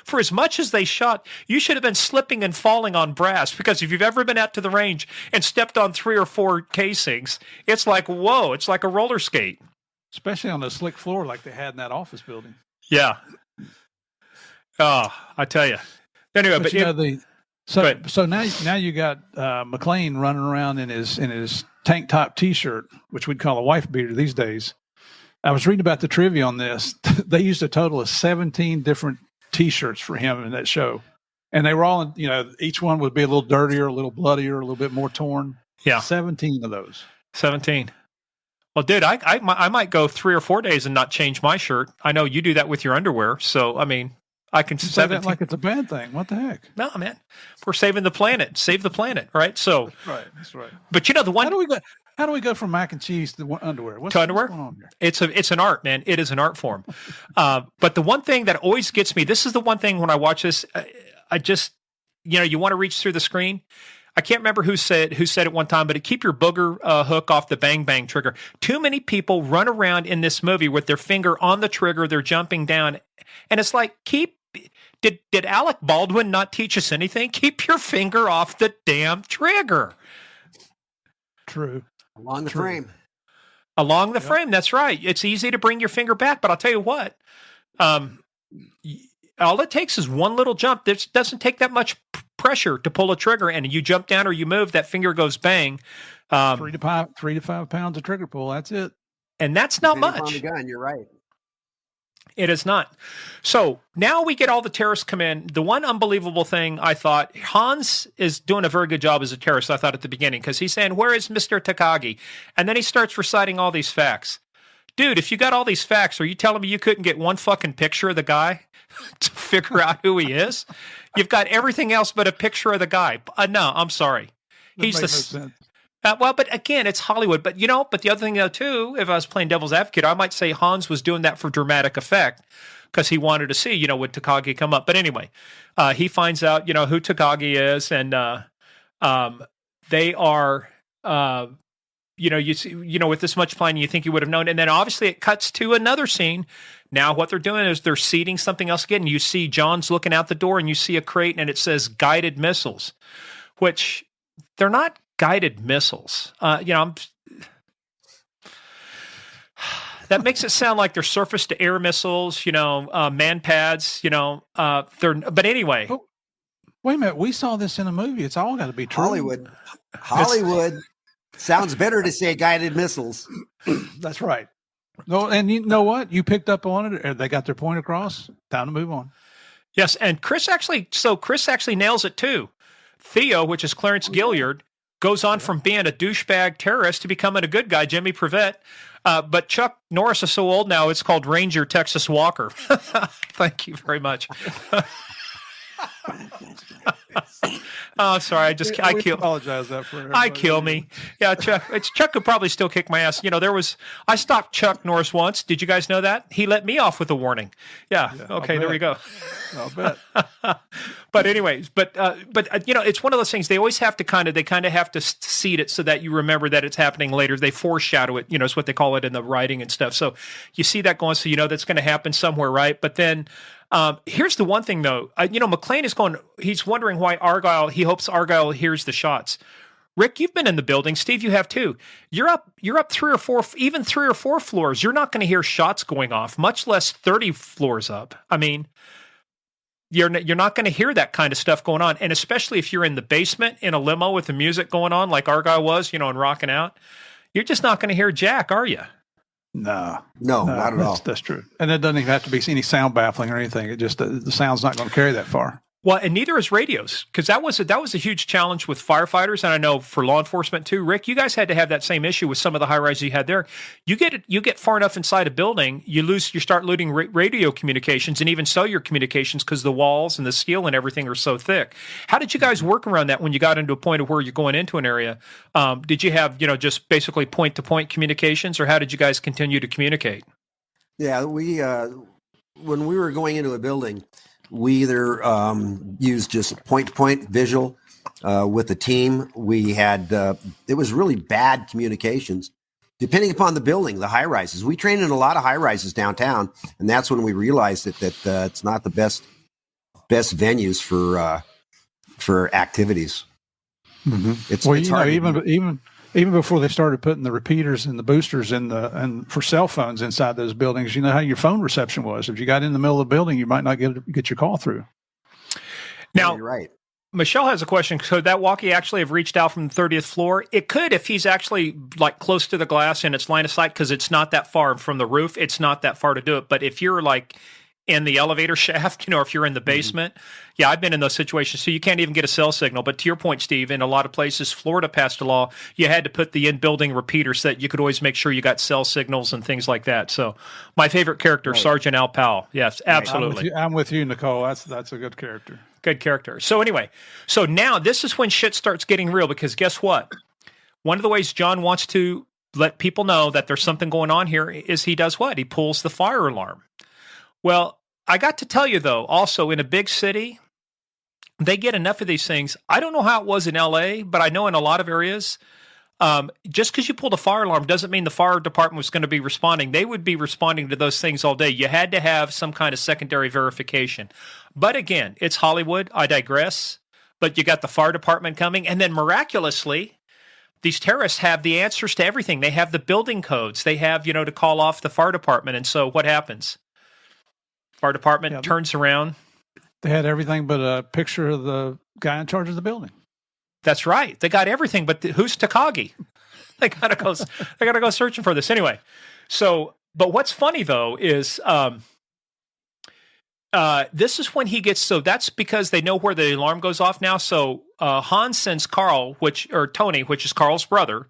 For as much as they shot, you should have been slipping and falling on brass, because if you've ever been out to the range and stepped on 3 or 4 casings, it's like, whoa, it's like a roller skate. Especially on the slick floor like they had in that office building. Yeah. Oh, I tell you. Anyway, but so now you got McLean running around in his tank top T-shirt, which we'd call a wife beater these days. I was reading about the trivia on this. They used a total of 17 different T-shirts for him in that show, and they were all, each one would be a little dirtier, a little bloodier, a little bit more torn. Yeah, 17 of those. 17. Well, dude, I might go 3 or 4 days and not change my shirt. I know you do that with your underwear, so I mean. I can say that like it's a bad thing. What the heck? No, man. We're saving the planet. Save the planet, right? So that's right. But the one. How do we go from mac and cheese to underwear? What's going on here? It's an art, man. It is an art form. But the one thing that always gets me. This is the one thing when I watch this. I just, you want to reach through the screen. I can't remember who said it one time, but keep your booger hook off the bang bang trigger. Too many people run around in this movie with their finger on the trigger. They're jumping down, and it's like Did Alec Baldwin not teach us anything? Keep your finger off the damn trigger. True. Along the frame. Along the frame. That's right. It's easy to bring your finger back, but I'll tell you what. All it takes is one little jump. It doesn't take that much pressure to pull a trigger, and you jump down or you move, that finger goes bang. 3 to 5 pounds of trigger pull. That's it. And that's not Depending much. on the gun, you're right. It is not. So now we get all the terrorists come in. The one unbelievable thing I thought, Hans is doing a very good job as a terrorist, I thought at the beginning, because he's saying, where is Mr. Takagi? And then he starts reciting all these facts. Dude, if you got all these facts, are you telling me you couldn't get one fucking picture of the guy to figure out who he is? You've got everything else but a picture of the guy. No, I'm sorry. He's the... well, but again, it's Hollywood. But, but the other thing, though, too, if I was playing devil's advocate, I might say Hans was doing that for dramatic effect because he wanted to see, would Takagi come up. But anyway, he finds out, who Takagi is, and they are, you see, with this much planning, you think you would have known. And then obviously it cuts to another scene. Now what they're doing is they're seeding something else again. You see John's looking out the door, and you see a crate, and it says guided missiles, which they're not guided missiles. That makes it sound like they're surface to air missiles, man pads, but anyway. Oh, wait a minute. We saw this in a movie. It's all got to be true. Hollywood sounds better to say guided missiles. That's right. No, and you know what? You picked up on it. They got their point across. Time to move on. Yes. And Chris actually nails it too. Theo, which is Clarence Gilliard, goes on from being a douchebag terrorist to becoming a good guy, Jimmy Privet. But Chuck Norris is so old now, it's called Ranger Texas Walker. Thank you very much. Oh, sorry. I apologize that for I kill me. Yeah, Chuck could probably still kick my ass. I stopped Chuck Norris once. Did you guys know that? He let me off with a warning. Yeah okay, there we go. I'll bet. But anyways, it's one of those things. They always have to kind of have to seed it so that you remember that it's happening later. They foreshadow it. It's what they call it in the writing and stuff. So you see that going, so that's going to happen somewhere, right? But then here's the one thing though. McLean is going. He's wondering why he hopes Argyle hears the shots. Rick, you've been in the building. Steve, you have too. You're up 3 or 4, even 3 or 4 floors. You're not going to hear shots going off, much less 30 floors up. I mean, you're not going to hear that kind of stuff going on. And especially if you're in the basement in a limo with the music going on like Argyle was, and rocking out, you're just not going to hear jack, are you? No, not at all. That's true. And it doesn't even have to be any sound baffling or anything. It just, the sound's not going to carry that far. Well, and neither is radios, because that was a huge challenge with firefighters, and I know for law enforcement too. Rick, you guys had to have that same issue with some of the high rises you had there. You get far enough inside a building, you start losing radio communications and even cellular communications because the walls and the steel and everything are so thick. How did you guys work around that when you got into a point of where you're going into an area? Did you have just basically point to point communications, or how did you guys continue to communicate? Yeah, we when we were going into a building. We either used just point-to-point visual with the team. We had it was really bad communications, depending upon the building, the high-rises. We trained in a lot of high-rises downtown, and that's when we realized that it's not the best venues for activities. Mm-hmm. It's hard even before they started putting the repeaters and the boosters and for cell phones inside those buildings, you know how your phone reception was. If you got in the middle of the building, you might not get your call through. Now, you're right. Michelle has a question. Could that walkie actually have reached out from the 30th floor? It could if he's actually like close to the glass and it's line of sight, because it's not that far from the roof. It's not that far to do it. But if you're like in the elevator shaft, you know, if you're in the basement, yeah, I've been in those situations. So you can't even get a cell signal. But to your point, Steve, in a lot of places, Florida passed a law. You had to put the in-building repeater so that you could always make sure you got cell signals and things like that. So my favorite character, right. Sergeant Al Powell. Yes, absolutely. I'm with you, Nicole. That's a good character. Good character. So anyway, so now this is when shit starts getting real, because guess what? One of the ways John wants to let people know that there's something going on here is he does what? He pulls the fire alarm. Well, I got to tell you, though, also in a big city, they get enough of these things. I don't know how it was in L.A., but I know in a lot of areas, just because you pulled a fire alarm doesn't mean the fire department was going to be responding. They would be responding to those things all day. You had to have some kind of secondary verification. But again, it's Hollywood. I digress. But you got the fire department coming. And then miraculously, these terrorists have the answers to everything. They have the building codes. They have, you know, to call off the fire department. And so what happens? Fire department turns around. They had everything but a picture of the guy in charge of the building. That's right. They got everything, but who's Takagi? They gotta go searching for this anyway. So, but what's funny though is this is when he gets. So that's because they know where the alarm goes off now. So Hans sends Tony, which is Carl's brother.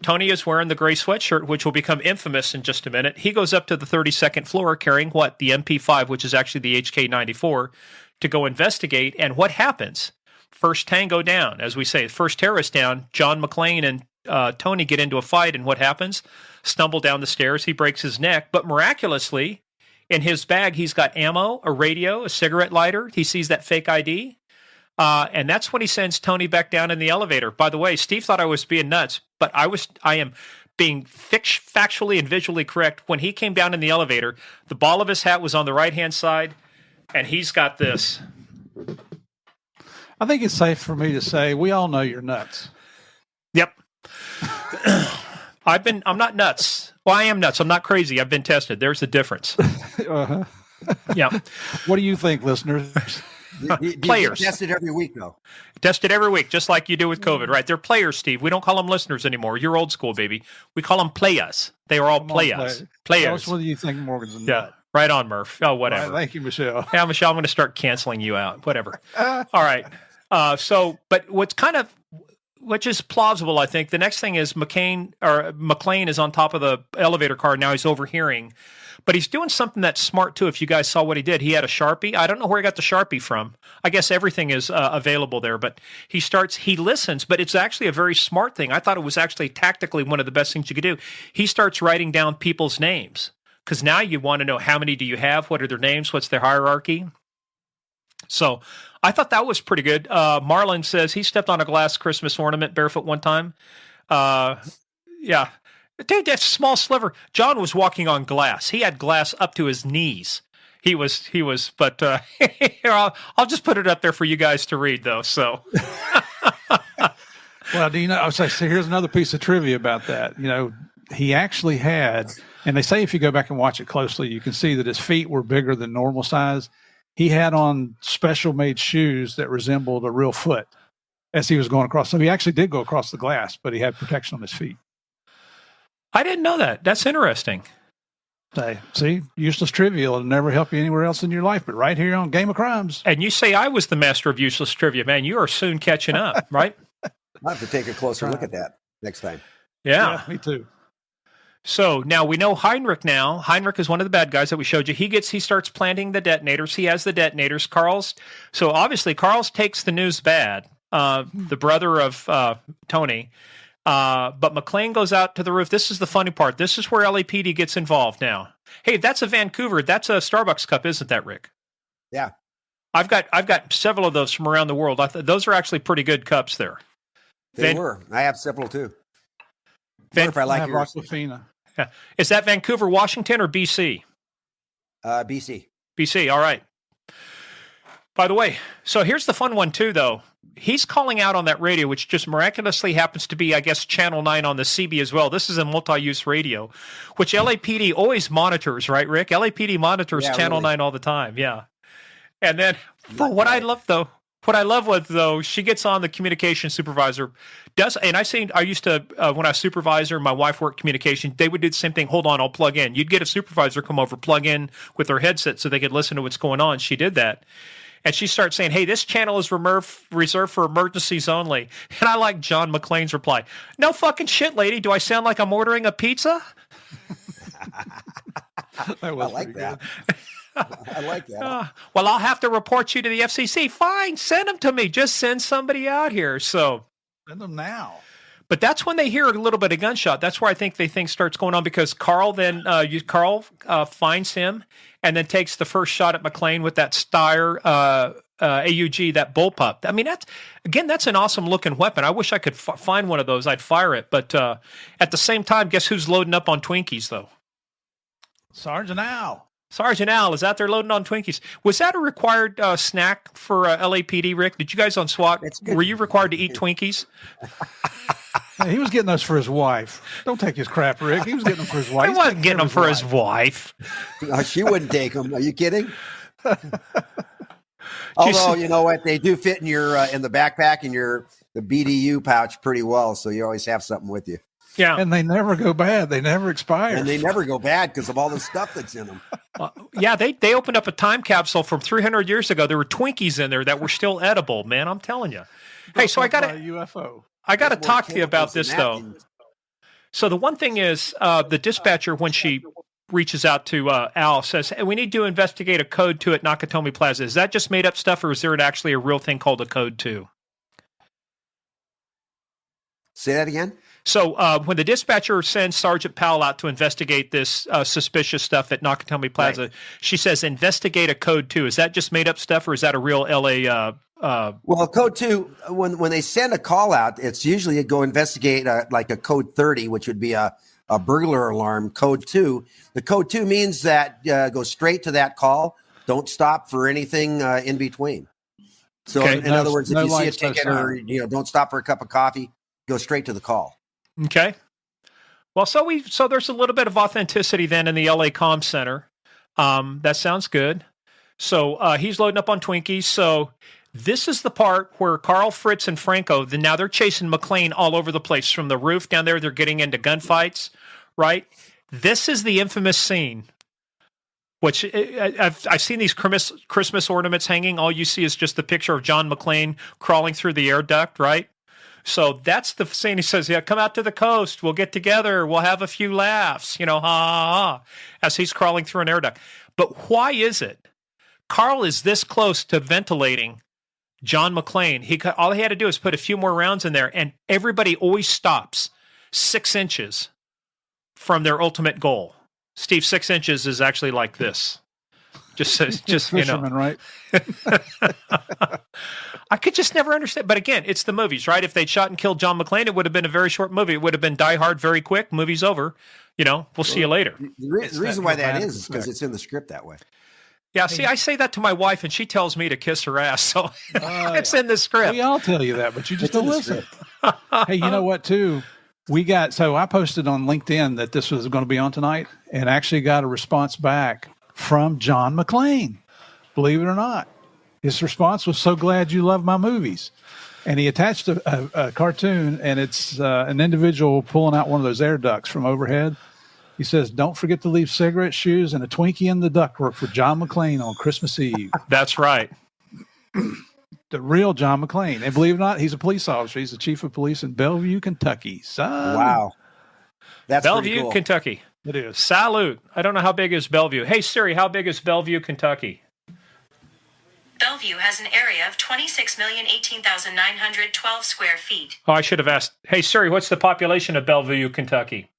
Tony is wearing the gray sweatshirt, which will become infamous in just a minute. He goes up to the 32nd floor carrying what? The MP5, which is actually the HK-94, to go investigate. And what happens? First tango down, as we say, first terrorist down. John McClane and Tony get into a fight, and what happens? Stumble down the stairs. He breaks his neck, but miraculously, in his bag, he's got ammo, a radio, a cigarette lighter. He sees that fake ID. And that's when he sends Tony back down in the elevator. By the way, Steve thought I was being nuts, but I am being factually and visually correct. When he came down in the elevator, the ball of his hat was on the right-hand side, and he's got this. I think it's safe for me to say we all know you're nuts. Yep. I'm not nuts. Well, I am nuts. I'm not crazy. I've been tested. There's the difference. Uh-huh. Yeah. What do you think, listeners? Players. Tested every week, though. Tested every week, just like you do with COVID, right? They're players, Steve. We don't call them listeners anymore. You're old school, baby. We call them players. They are all players. Players. What do you think Morgan's in that? Right on, Murph. Oh, whatever. Right, thank you, Michelle. Yeah, Michelle, I'm going to start canceling you out. Whatever. All right. But which is plausible, I think. The next thing is McClane is on top of the elevator car. Now he's overhearing. But he's doing something that's smart, too, if you guys saw what he did. He had a Sharpie. I don't know where he got the Sharpie from. I guess everything is available there. But he listens, but it's actually a very smart thing. I thought it was actually tactically one of the best things you could do. He starts writing down people's names, because now you want to know how many do you have, what are their names, what's their hierarchy. So I thought that was pretty good. Marlon says he stepped on a glass Christmas ornament barefoot one time. Yeah. Dude, that's a small sliver. John was walking on glass. He had glass up to his knees. He was, but here, I'll just put it up there for you guys to read, though. So, well, do you know? So here's another piece of trivia about that. You know, he actually had, and they say if you go back and watch it closely, you can see that his feet were bigger than normal size. He had on special made shoes that resembled a real foot as he was going across. So he actually did go across the glass, but he had protection on his feet. I didn't know that. That's interesting. See, useless trivia will never help you anywhere else in your life, but right here on Game of Crimes. And you say I was the master of useless trivia, man. You are soon catching up, right? I'll have to take a closer look at that next time. Yeah, me too. So now we know Heinrich now. Heinrich is one of the bad guys that we showed you. He starts planting the detonators. He has the detonators. So obviously Carl's takes the news bad, the brother of Tony. But McClane goes out to the roof. This is the funny part. This is where LAPD gets involved now. Hey, that's a Vancouver. That's a Starbucks cup, isn't that, Rick? Yeah. I've got several of those from around the world. Those are actually pretty good cups there. They were. I have several too. If I like yours. Aquafina. Yeah. Is that Vancouver, Washington, or BC? BC. BC. All right. By the way, so here's the fun one too, though. He's calling out on that radio, which just miraculously happens to be, I guess, Channel 9 on the CB as well. This is a multi-use radio, which LAPD always monitors, right, Rick? LAPD monitors Channel 9 all the time. Yeah. And then what I love was, though, she gets on the communication supervisor, and I used to, when I was supervisor, my wife worked communication, they would do the same thing. Hold on, I'll plug in. You'd get a supervisor come over, plug in with their headset so they could listen to what's going on. She did that. And she starts saying, hey, this channel is reserved for emergencies only. And I like John McClane's reply. No fucking shit, lady. Do I sound like I'm ordering a pizza? I like that. I like that. Well, I'll have to report you to the FCC. Fine, send them to me. Just send somebody out here. So send them now. But that's when they hear a little bit of gunshot. That's where I think they think starts going on, because Carl then finds him and then takes the first shot at McClane with that Steyr AUG, that bullpup. I mean, that's an awesome looking weapon. I wish I could find one of those. I'd fire it. But at the same time, guess who's loading up on Twinkies, though? Sergeant Al. Sergeant Al is out there loading on Twinkies. Was that a required snack for LAPD, Rick? Did you guys on SWAT, were you required to eat Twinkies? He was getting those for his wife. Don't take his crap, Rick. He was getting them for his wife. He wasn't getting them for his wife. No, she wouldn't take them. Are you kidding? Although, you know what? They do fit in your in the backpack and the BDU pouch pretty well, so you always have something with you. Yeah. And they never go bad. They never expire. And they never go bad because of all the stuff that's in them. Yeah, they opened up a time capsule from 300 years ago. There were Twinkies in there that were still edible, man. I'm telling you. Hey, so I got a UFO. I got to talk to you about this, though. So the one thing is, the dispatcher, when she reaches out to Al, says, hey, we need to investigate a code 2 at Nakatomi Plaza. Is that just made up stuff, or is there actually a real thing called a code 2? Say that again? So when the dispatcher sends Sergeant Powell out to investigate this suspicious stuff at Nakatomi Plaza, right, she says, investigate a code 2. Is that just made up stuff, or is that a real LA? Well, code 2, when they send a call out, it's usually a go investigate like a code 30, which would be a burglar alarm. Code 2. The code 2 means that go straight to that call. Don't stop for anything in between. So in other words, if you see a ticket or don't stop for a cup of coffee, go straight to the call. Okay. Well, so there's a little bit of authenticity then in the LA Comm Center. That sounds good. So he's loading up on Twinkies. So this is the part where Carl, Fritz, and Franco, now they're chasing McClane all over the place. From the roof down there, they're getting into gunfights, right? This is the infamous scene, which I've seen these Christmas ornaments hanging. All you see is just the picture of John McClane crawling through the air duct, right? So that's the scene. He says, yeah, come out to the coast. We'll get together. We'll have a few laughs, ha, ha, ha, as he's crawling through an air duct. But why is it Carl is this close to ventilating John McClane? All he had to do is put a few more rounds in there, and everybody always stops 6 inches from their ultimate goal. Steve, 6 inches is actually like this. Just fisherman, right? I could just never understand. But again, it's the movies, right? If they'd shot and killed John McClane, it would have been a very short movie. It would have been Die Hard, very quick. Movie's over. We'll see you later. The reason why that is because it's in the script that way. Yeah, see, I say that to my wife, and she tells me to kiss her ass. So it's in the script. We all tell you that, but you just don't listen. Hey, you know what, too? I posted on LinkedIn that this was going to be on tonight, and actually got a response back from John McClane. Believe it or not. His response was, so glad you love my movies. And he attached a cartoon, and it's an individual pulling out one of those air ducts from overhead. He says, don't forget to leave cigarette shoes and a Twinkie in the ductwork for John McClane on Christmas Eve. That's right. The real John McClane. And believe it or not, he's a police officer. He's the chief of police in Bellevue, Kentucky. Son. Wow. That's Bellevue, cool. Kentucky. It is. Salute. I don't know how big is Bellevue. Hey, Siri, how big is Bellevue, Kentucky? Bellevue has an area of 26,018,912 square feet. Oh, I should have asked. Hey, Siri, what's the population of Bellevue, Kentucky?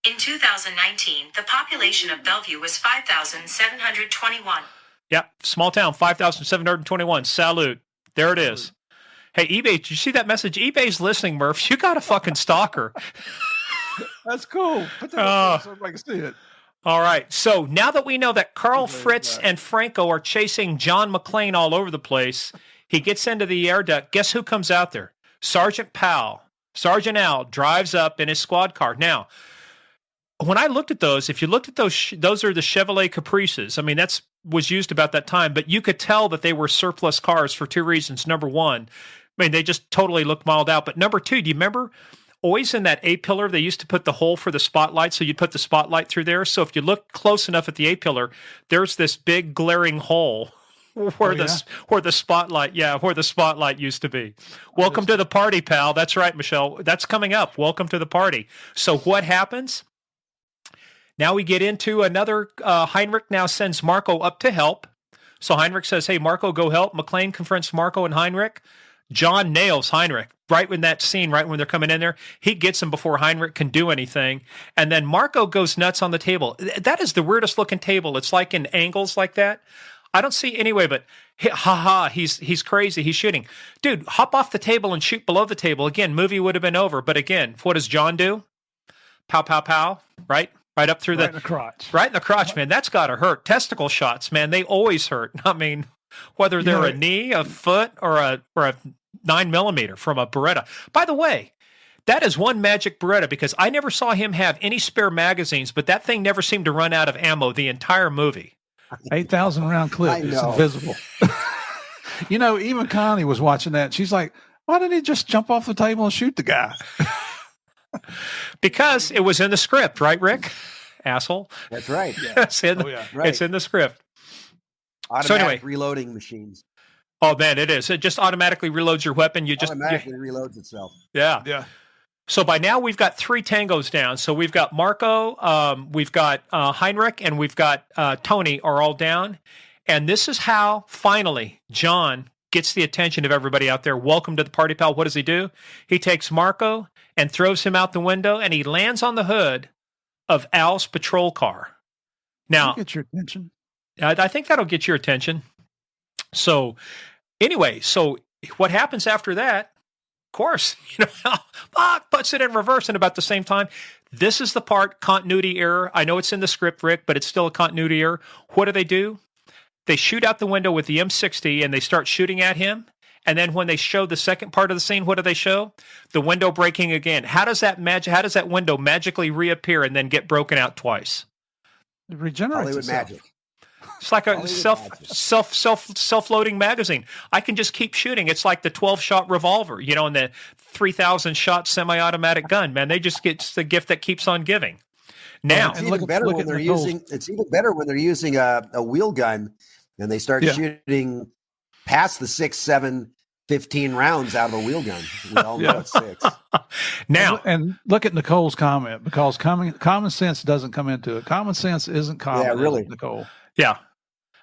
In 2019, the population of Bellevue was 5,721. Yeah, small town, 5,721. Salute. There it is. Hey, eBay, did you see that message? eBay's listening, Murph. You got a fucking stalker. That's cool. Put that up so everybody can see it. All right. So now that we know that Carl Fritz and Franco are chasing John McClane all over the place, he gets into the air duct. Guess who comes out there? Sergeant Powell. Sergeant Al drives up in his squad car. Now, when I looked at those, if you looked at those are the Chevrolet Caprices. I mean, that's was used about that time, but you could tell that they were surplus cars for two reasons. Number one, I mean, they just totally looked mild out. But number two, do you remember always in that A-pillar, they used to put the hole for the spotlight, so you'd put the spotlight through there. So if you look close enough at the A-pillar, there's this big glaring hole where the spotlight used to be. Welcome to the party, pal. That's right, Michelle. That's coming up. Welcome to the party. So what happens? Now we get into another. Heinrich now sends Marco up to help. So Heinrich says, "Hey, Marco, go help." McClane confronts Marco and Heinrich. John nails Heinrich right in that scene, right when they're coming in there. He gets him before Heinrich can do anything. And then Marco goes nuts on the table. That is the weirdest looking table. It's like in angles like that. I don't see anyway, but he's crazy. He's shooting. Dude, hop off the table and shoot below the table. Again, movie would have been over. But again, what does John do? Pow, pow, pow, right? Right up through in the crotch. Right in the crotch, man. That's got to hurt. Testicle shots, man, they always hurt. I mean, whether they're a knee, a foot, or a 9mm from a Beretta. By the way, that is one magic Beretta because I never saw him have any spare magazines, but that thing never seemed to run out of ammo the entire movie. 8,000 round clip. It's invisible. Even Connie was watching that. She's like, why didn't he just jump off the table and shoot the guy? Because it was in the script, right, Rick? Asshole. That's right. It's in the script. Automatic reloading machines. Oh, man, it is. It just automatically reloads your weapon. Automatically reloads itself. Yeah. Yeah. So by now we've got 3 tangos down. So we've got Marco, we've got Heinrich, and we've got Tony are all down. And this is how finally John gets the attention of everybody out there. Welcome to the party, pal. What does he do? He takes Marco and throws him out the window, and he lands on the hood of Al's patrol car. Now, get your attention. I think that'll get your attention. So anyway, so what happens after that? Of course, puts it in reverse, and about the same time, this is the part, continuity error. I know it's in the script, Rick, but it's still a continuity error. What do? They shoot out the window with the M60, and they start shooting at him. And then when they show the second part of the scene, what do they show? The window breaking again. How does that window magically reappear and then get broken out twice? It regenerates Hollywood itself. magic. It's like a self-loading magazine. I can just keep shooting. It's like the 12-shot revolver, and the 3,000-shot semi-automatic gun. Man, it's the gift that keeps on giving. Now, it's even better when they're using a wheel gun and they start shooting past the 6, 7, 15 rounds out of a wheel gun. We all know it's 6. Now, and look at Nicole's comment, because common sense doesn't come into it. Common sense isn't common. Yeah, really, Nicole. Yeah.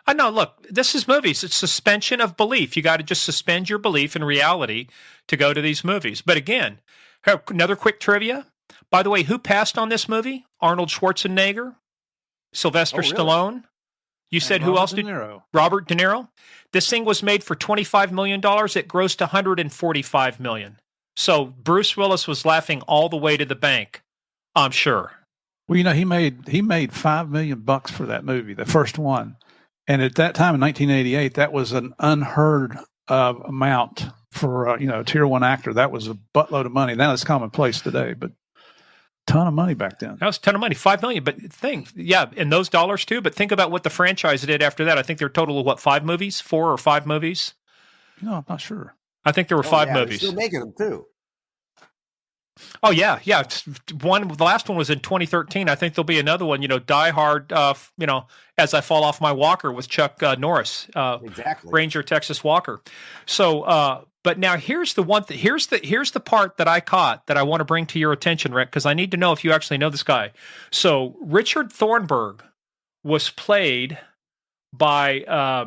I know. Look, this is movies. It's suspension of belief. You got to just suspend your belief in reality to go to these movies. But again, another quick trivia. By the way, who passed on this movie? Arnold Schwarzenegger, Sylvester Stallone. You said who else did? Robert De Niro. This thing was made for $25 million. It grossed $145 million. So Bruce Willis was laughing all the way to the bank, I'm sure. Well, he made $5 million for that movie, the first one, and at that time in 1988, that was an unheard of amount for a tier 1 actor. That was a buttload of money. Now it's commonplace today, but ton of money back then. That was a ton of money, $5 million. But in those dollars too. But think about what the franchise did after that. I think there were a total of 5 movies, 4 or 5 movies. I'm not sure. I think there were 5 movies. They're still making them too. Oh yeah. The last one was in 2013. I think there'll be another one. Die Hard. As I fall off my walker with Chuck Norris. Exactly. Ranger Texas Walker. So, but now here's the one. Here's the part that I caught that I want to bring to your attention, Rick, because I need to know if you actually know this guy. So Richard Thornburg was played by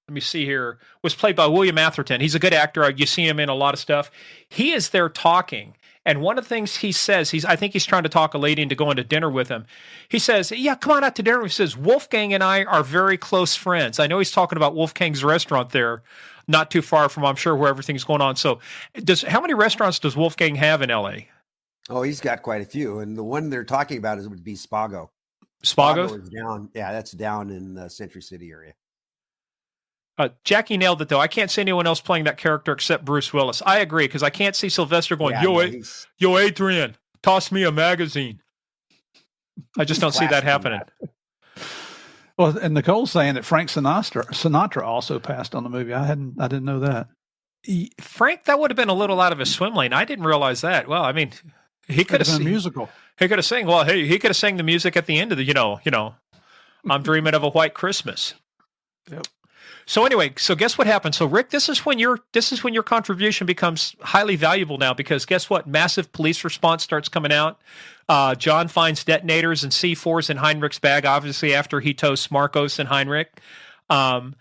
let me see here, was played by William Atherton. He's a good actor. You've seen him in a lot of stuff. He is there talking. And one of the things he says, I think he's trying to talk a lady into going to dinner with him. He says, yeah, come on out to dinner. He says, Wolfgang and I are very close friends. I know he's talking about Wolfgang's restaurant there, not too far from, I'm sure, where everything's going on. So how many restaurants does Wolfgang have in L.A.? Oh, he's got quite a few. And the one they're talking about would be Spago. Spago is down. Yeah, that's down in the Century City area. Jackie nailed it, though. I can't see anyone else playing that character except Bruce Willis. I agree, because I can't see Sylvester going, yo, Adrian, toss me a magazine. I just don't see that happening. Well, and Nicole's saying that Frank Sinatra also passed on the movie. I didn't know that. Frank, that would have been a little out of his swim lane. I didn't realize that. Well, I mean, he could have been a musical. He could have sang. Well, hey, he could have sang the music at the end of the, I'm dreaming of a white Christmas. Yep. So anyway, guess what happened? So Rick, this is when your contribution becomes highly valuable now, because guess what? Massive police response starts coming out. John finds detonators and C4s in Heinrich's bag, obviously after he toasts Marcos and Heinrich. And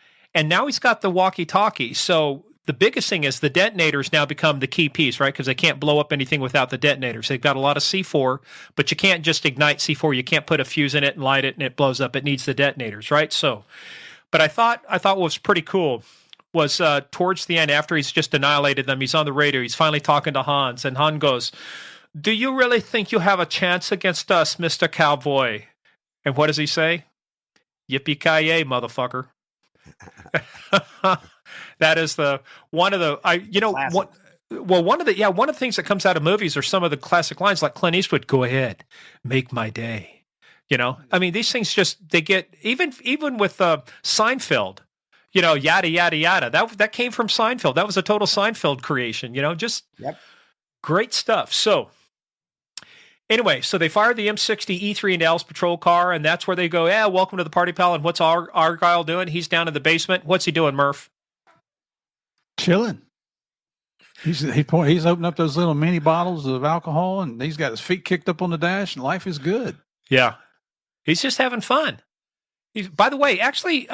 now he's got the walkie-talkie. So the biggest thing is the detonators now become the key piece, right? Because they can't blow up anything without the detonators. They've got a lot of C4, but you can't just ignite C4. You can't put a fuse in it and light it and it blows up. It needs the detonators, right? So, but I thought what was pretty cool was towards the end, after he's just annihilated them, he's on the radio. He's finally talking to Hans, and Hans goes, "Do you really think you have a chance against us, Mr. Cowboy?" And what does he say? Yippee-ki-yay, motherfucker. That is one of the things that comes out of movies are some of the classic lines, like Clint Eastwood, "Go ahead, make my day." I mean, these things they get, even with Seinfeld, yada, yada, yada. That came from Seinfeld. That was a total Seinfeld creation, just great stuff. So anyway, so they fired the M60 E3 into Al's patrol car, and that's where they go, "Yeah, welcome to the party, pal." And what's Argyle doing? He's down in the basement. What's he doing, Murph? Chilling. He's opened up those little mini bottles of alcohol, and he's got his feet kicked up on the dash, and life is good. Yeah. He's just having fun. By the way, actually,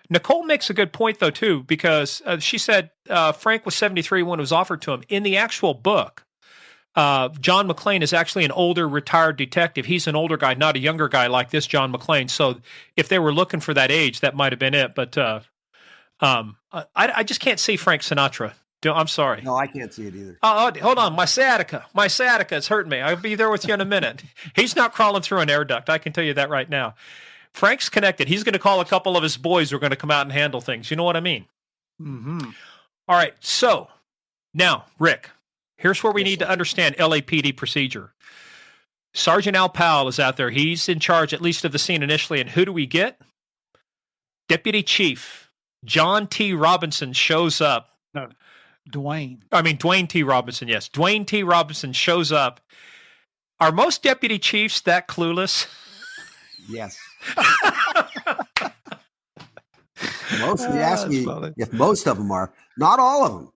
Nicole makes a good point, though, too, because she said Frank was 73 when it was offered to him. In the actual book, John McClane is actually an older retired detective. He's an older guy, not a younger guy like this John McClane. So if they were looking for that age, that might have been it. But I just can't see Frank Sinatra. I'm sorry. No, I can't see it either. Oh, hold on. My sciatica is hurting me. I'll be there with you in a minute. He's not crawling through an air duct. I can tell you that right now. Frank's connected. He's going to call a couple of his boys who are going to come out and handle things. You know what I mean? Mm-hmm. All right. So now, Rick, here's where we need to understand LAPD procedure. Sergeant Al Powell is out there. He's in charge, at least of the scene initially. And who do we get? Deputy Chief John T. Robinson shows up. No. Dwayne T. Robinson, yes. Dwayne T. Robinson shows up. Are most deputy chiefs that clueless? Yes. Most, you ask me if most of them are. Not all of them.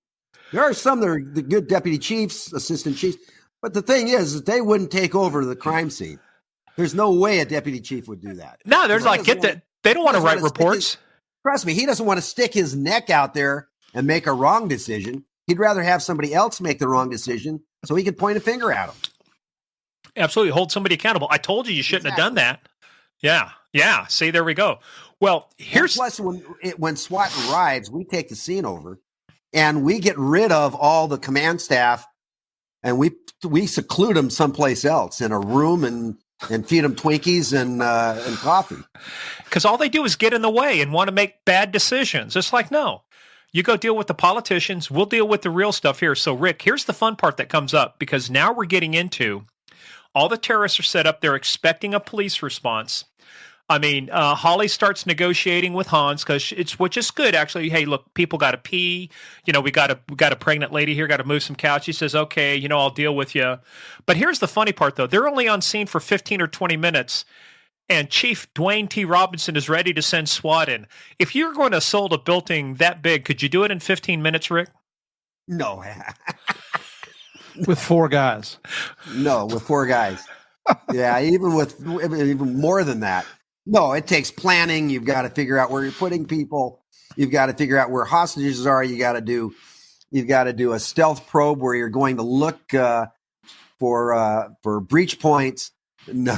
There are some that are the good deputy chiefs, assistant chiefs. But the thing is that they wouldn't take over the crime scene. There's no way a deputy chief would do that. No, there's they don't want to write reports. Trust me, he doesn't want to stick his neck out there and make a wrong decision. He'd rather have somebody else make the wrong decision so he could point a finger at him. Absolutely. Hold somebody accountable. I told you shouldn't have done that. Yeah. Yeah. See, there we go. Well, here's... And plus, when SWAT arrives, we take the scene over and we get rid of all the command staff and we seclude them someplace else in a room and feed them Twinkies and coffee. Because all they do is get in the way and want to make bad decisions. It's like, no. You go deal with the politicians. We'll deal with the real stuff here. So, Rick, here's the fun part that comes up, because now we're getting into all the terrorists are set up. They're expecting a police response. I mean, Holly starts negotiating with Hans which is good, actually. Hey, look, people got to pee. We got a pregnant lady here, got to move some couch. He says, okay, I'll deal with you. But here's the funny part, though. They're only on scene for 15 or 20 minutes. And Chief Dwayne T. Robinson is ready to send SWAT in. If you're going to assault a building that big, could you do it in 15 minutes, Rick? No. With 4 guys. No, with 4 guys. Yeah, even more than that. No, it takes planning. You've got to figure out where you're putting people. You've got to figure out where hostages are. You've got to do a stealth probe where you're going to look for breach points. No,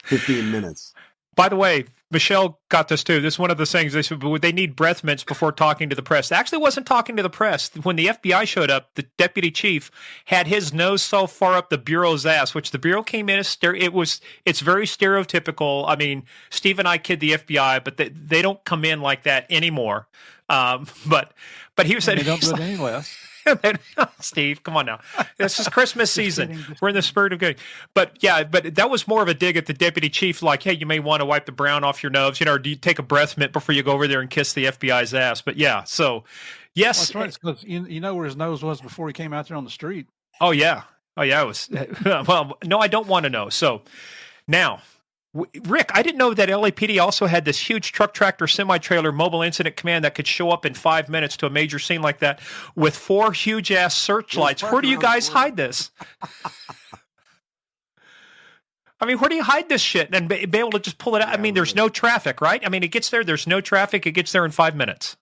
15 minutes. By the way, Michelle got this too. This is one of the things they said, they need breath mints before talking to the press. They actually wasn't talking to the press. When the FBI showed up, the deputy chief had his nose so far up the Bureau's ass, which the Bureau came in as it's very stereotypical. I mean, Steve and I kid the FBI, but they don't come in like that anymore. But he said they don't do it any less. Steve, come on now. This is Christmas season. We're in the spirit of good. But yeah, but that was more of a dig at the deputy chief, like, hey, you may want to wipe the brown off your nose, or do you take a breath mint before you go over there and kiss the FBI's ass? But yeah, so yes. Well, that's right, because you know where his nose was before he came out there on the street. Oh yeah. It was, well, no, I don't want to know. So now, Rick, I didn't know that LAPD also had this huge truck, tractor, semi-trailer mobile incident command that could show up in 5 minutes to a major scene like that with 4 huge-ass searchlights. Where do you guys hide this? I mean, where do you hide this shit and be able to just pull it out? I mean, there's no traffic, right? I mean, it gets there's no traffic. It gets there in 5 minutes.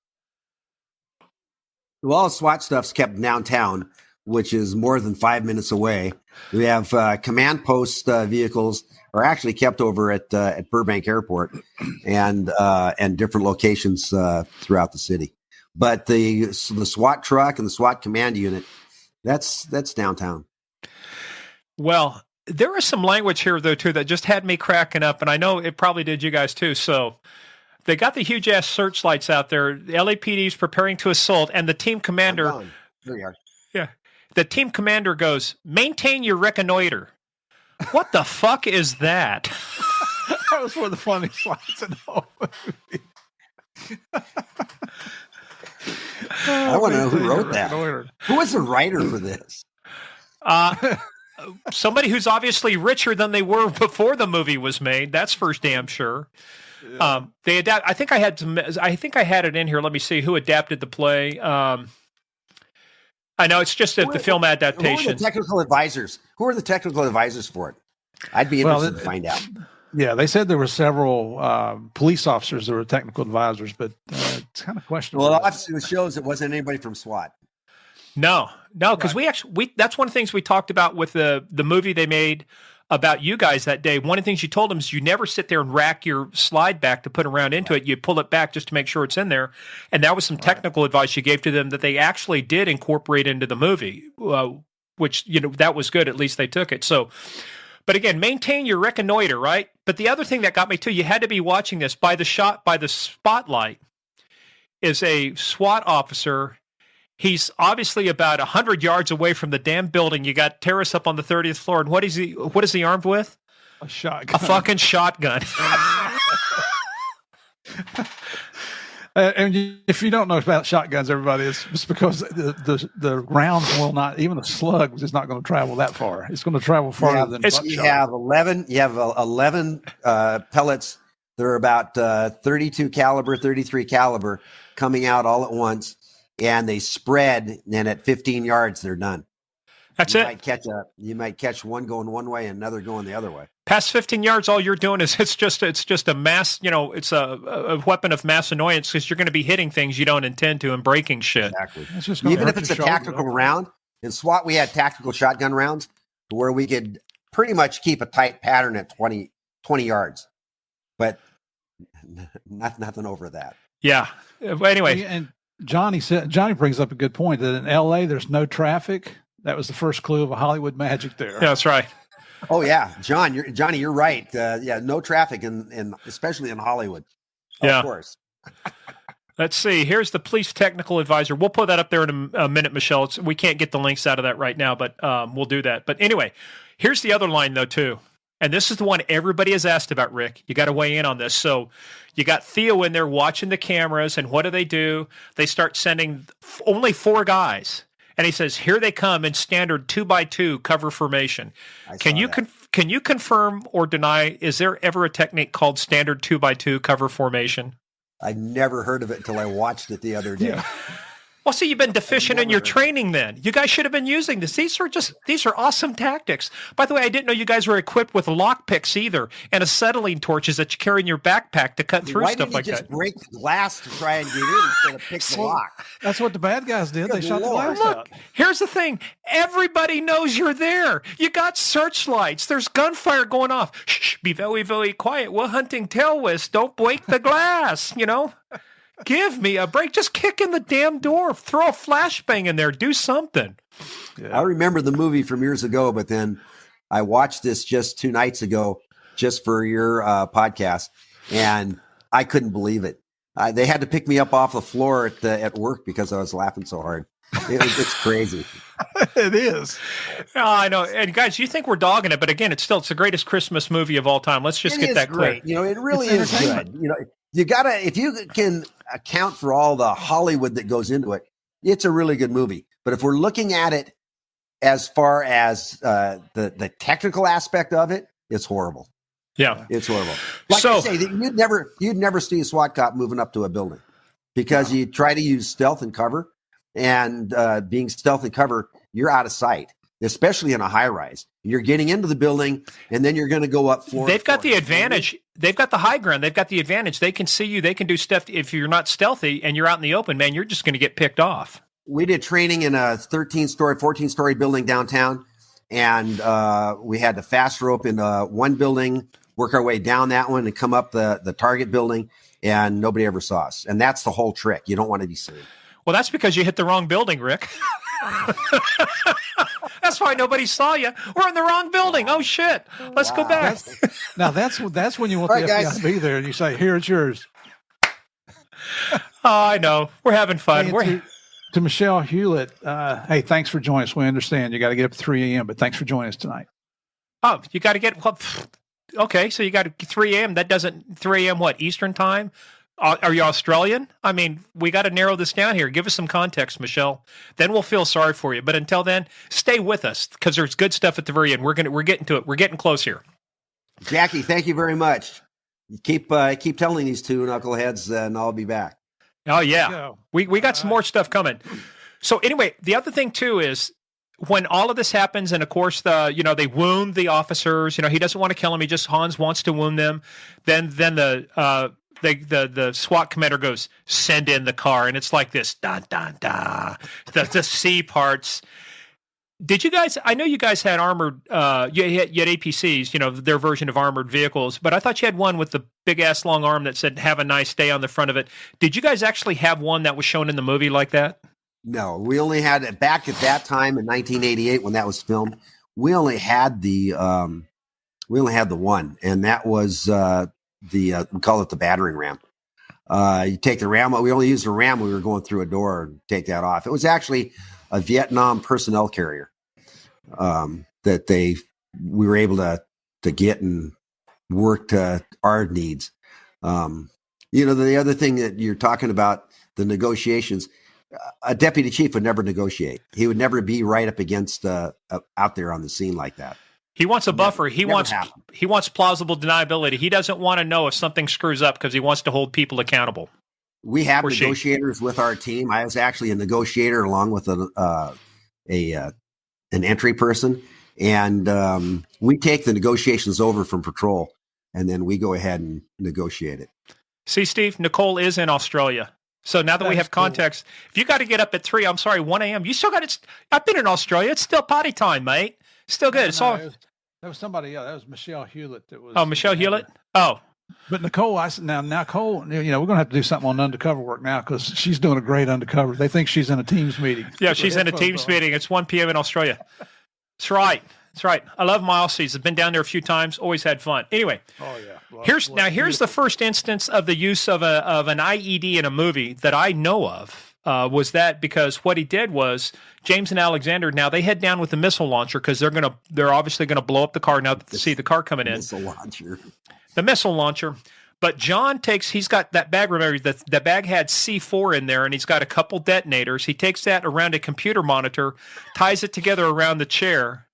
Well, all SWAT stuff's kept downtown, which is more than 5 minutes away. We have command post vehicles are actually kept over at Burbank Airport and different locations throughout the city. But the SWAT truck and the SWAT command unit, that's downtown. Well, there is some language here, though, too, that just had me cracking up, and I know it probably did you guys, too. So they got the huge-ass searchlights out there. The LAPD is preparing to assault, and the team commander... There you are. Yeah. The team commander goes, maintain your reconnoiter. What the fuck is that? That was one of the funniest lines in the whole movie. I want to know who wrote that. Who was the writer for this? Somebody who's obviously richer than they were before the movie was made. That's for damn sure. Yeah. They adapt. I think I had it in here. Let me see who adapted the play. I know it's just the film adaptation. Who are the technical advisors? Who are the technical advisors for it? I'd be interested to find out. Yeah, they said there were several police officers that were technical advisors, but it's kind of questionable. Well, obviously it shows it wasn't anybody from SWAT. No, because we that's one of the things we talked about with the movie they made about you guys that day. One of the things you told them is you never sit there and rack your slide back to put a round into it. You pull it back just to make sure it's in there. And that was some technical advice you gave to them that they actually did incorporate into the movie, which, that was good. At least they took it. So, but again, maintain your reconnoiter, right? But the other thing that got me too, you had to be watching this by the spotlight is a SWAT officer. He's obviously about 100 yards away from the damn building. You got terrorists up on the 30th floor. And what is he armed with? A shotgun. A fucking shotgun. And if you don't know about shotguns, everybody, it's because the round will not, even the slug is not going to travel that far. It's going to travel farther than buckshot. You have 11 pellets that are about 32 caliber, 33 caliber coming out all at once. And they spread, and at 15 yards, they're done. That's it. You might catch one going one way and another going the other way. Past 15 yards, all you're doing is it's just a mass. It's a weapon of mass annoyance because you're going to be hitting things you don't intend to and breaking shit. Exactly. Even if it's a tactical round. In SWAT, we had tactical shotgun rounds where we could pretty much keep a tight pattern at 20 yards, but nothing over that. Yeah. Anyway. And Johnny brings up a good point that in LA there's no traffic. That was the first clue of a Hollywood magic there. Yeah, that's right. Oh yeah, Johnny, you're right. No traffic in especially in Hollywood. Of course. Let's see. Here's the police technical advisor. We'll put that up there in a minute, Michelle. We can't get the links out of that right now, but we'll do that. But anyway, here's the other line though too. And this is the one everybody has asked about, Rick. You got to weigh in on this. So you got Theo in there watching the cameras, and what do? They start sending only 4 guys. And he says, here they come in standard 2x2 cover formation. Can you confirm or deny, is there ever a technique called standard 2x2 cover formation? I never heard of it until I watched it the other day. Well, see, you've been deficient in your never- training then. You guys should have been using this. These are awesome tactics. By the way, I didn't know you guys were equipped with lock picks either and acetylene torches that you carry in your backpack to cut through Why stuff didn't like you just that. break the glass to try and get in instead of pick the lock? That's what the bad guys did. They Good shot the Lord. glass out. Here's the thing. Everybody knows you're there. You got searchlights. There's gunfire going off. Shh, be very, very quiet. We're hunting tailwhists. Don't break the glass, Give me a break. Just kick in the damn door. Throw a flashbang in there. Do something. I remember the movie from years ago, but then I watched this just 2 nights ago, just for your podcast, and I couldn't believe it. They had to pick me up off the floor at work because I was laughing so hard. It's crazy. It is. Oh, I know. And guys, you think we're dogging it, but again, it's the greatest Christmas movie of all time. Let's just It get is that clear. great. It really It's is entertainment. good. You gotta, if you can account for all the Hollywood that goes into it, it's a really good movie. But if we're looking at it as far as the technical aspect of it, it's horrible. Yeah. It's horrible. Like So- I say, you'd never see a SWAT cop moving up to a building because you try to use stealth and cover, and being stealth and cover, you're out of sight, especially in a high rise. You're getting into the building, and then you're going to go up floor. They've got the floor. advantage. They've got the high ground. They've got the advantage. They can see you. They can do stuff. If you're not stealthy and you're out in the open, man, you're just going to get picked off. We did training in a 13-story, 14-story building downtown, and we had to fast rope in one building, work our way down that one, and come up the target building, and nobody ever saw us. And that's the whole trick. You don't want to be seen. Well, that's because you hit the wrong building, Rick. That's why nobody saw you. We're in the wrong building. Oh, shit. Let's go back. Now that's when you want All the right, FBI guys. to be there, and you say, "Here, it's yours." Oh, I know. We're having fun. Hey, to Michelle Hewlett, hey, thanks for joining us. We understand you got to get up at 3 a.m., but thanks for joining us tonight. Oh, you got to get, okay, so you got 3 a.m. That doesn't, 3 a.m. what, Eastern time? Are you Australian? I mean, we got to narrow this down here. Give us some context, Michelle. Then we'll feel sorry for you. But until then, stay with us because there's good stuff at the very end. We're getting to it. We're getting close here. Jackie, thank you very much. Keep telling these two knuckleheads, and I'll be back. Oh yeah, Go. we got some more stuff coming. So anyway, the other thing too is when all of this happens, and of course they wound the officers. He doesn't want to kill them. Hans wants to wound them. Then the SWAT commander goes, send in the car, and it's like this, da da da, the C parts. Did you guys? I know you guys had armored. You had APCs, their version of armored vehicles. But I thought you had one with the big ass long arm that said "Have a nice day" on the front of it. Did you guys actually have one that was shown in the movie like that? No, we only had it back at that time in 1988 when that was filmed. We only had the one, and that was we call it the battering ram. You take the ram. We only used the ram. We were going through a door and take that off. It was actually a Vietnam personnel carrier that we were able to get and work to our needs. The other thing that you're talking about, the negotiations, a deputy chief would never negotiate. He would never be right up against out there on the scene like that. He wants a buffer. He never wants happened. he wants plausible deniability. He doesn't want to know if something screws up because he wants to hold people accountable. We have Or she. negotiators with our team. I was actually a negotiator along with an entry person, and we take the negotiations over from patrol, and then we go ahead and negotiate it. See, Steve, Nicole is in Australia. So now that we That's have context, if you got to get up at 1 a.m., you still got it. I've been in Australia. It's still potty time, mate. Still good. It's all. That was somebody else. That was Michelle Hewlett. That was. Oh, Michelle Hewlett? Oh, But Nicole, I said, now Cole, we're going to have to do something on undercover work now because she's doing a great undercover. They think she's in a Teams meeting. yeah, she's in a Teams meeting. It's 1 p.m. in Australia. That's right. That's right. I love Miles. He's been down there a few times. Always had fun. Anyway, Oh yeah. here's the first instance of the use of an IED in a movie that I know of. Was that because what he did was James and Alexander. Now they head down with the missile launcher because they're obviously gonna blow up the car now that they see the car coming in. Missile launcher. The missile launcher. But John he's got that bag. Remember the bag had C4 in there, and he's got a couple detonators. He takes that around a computer monitor, ties it together around the chair,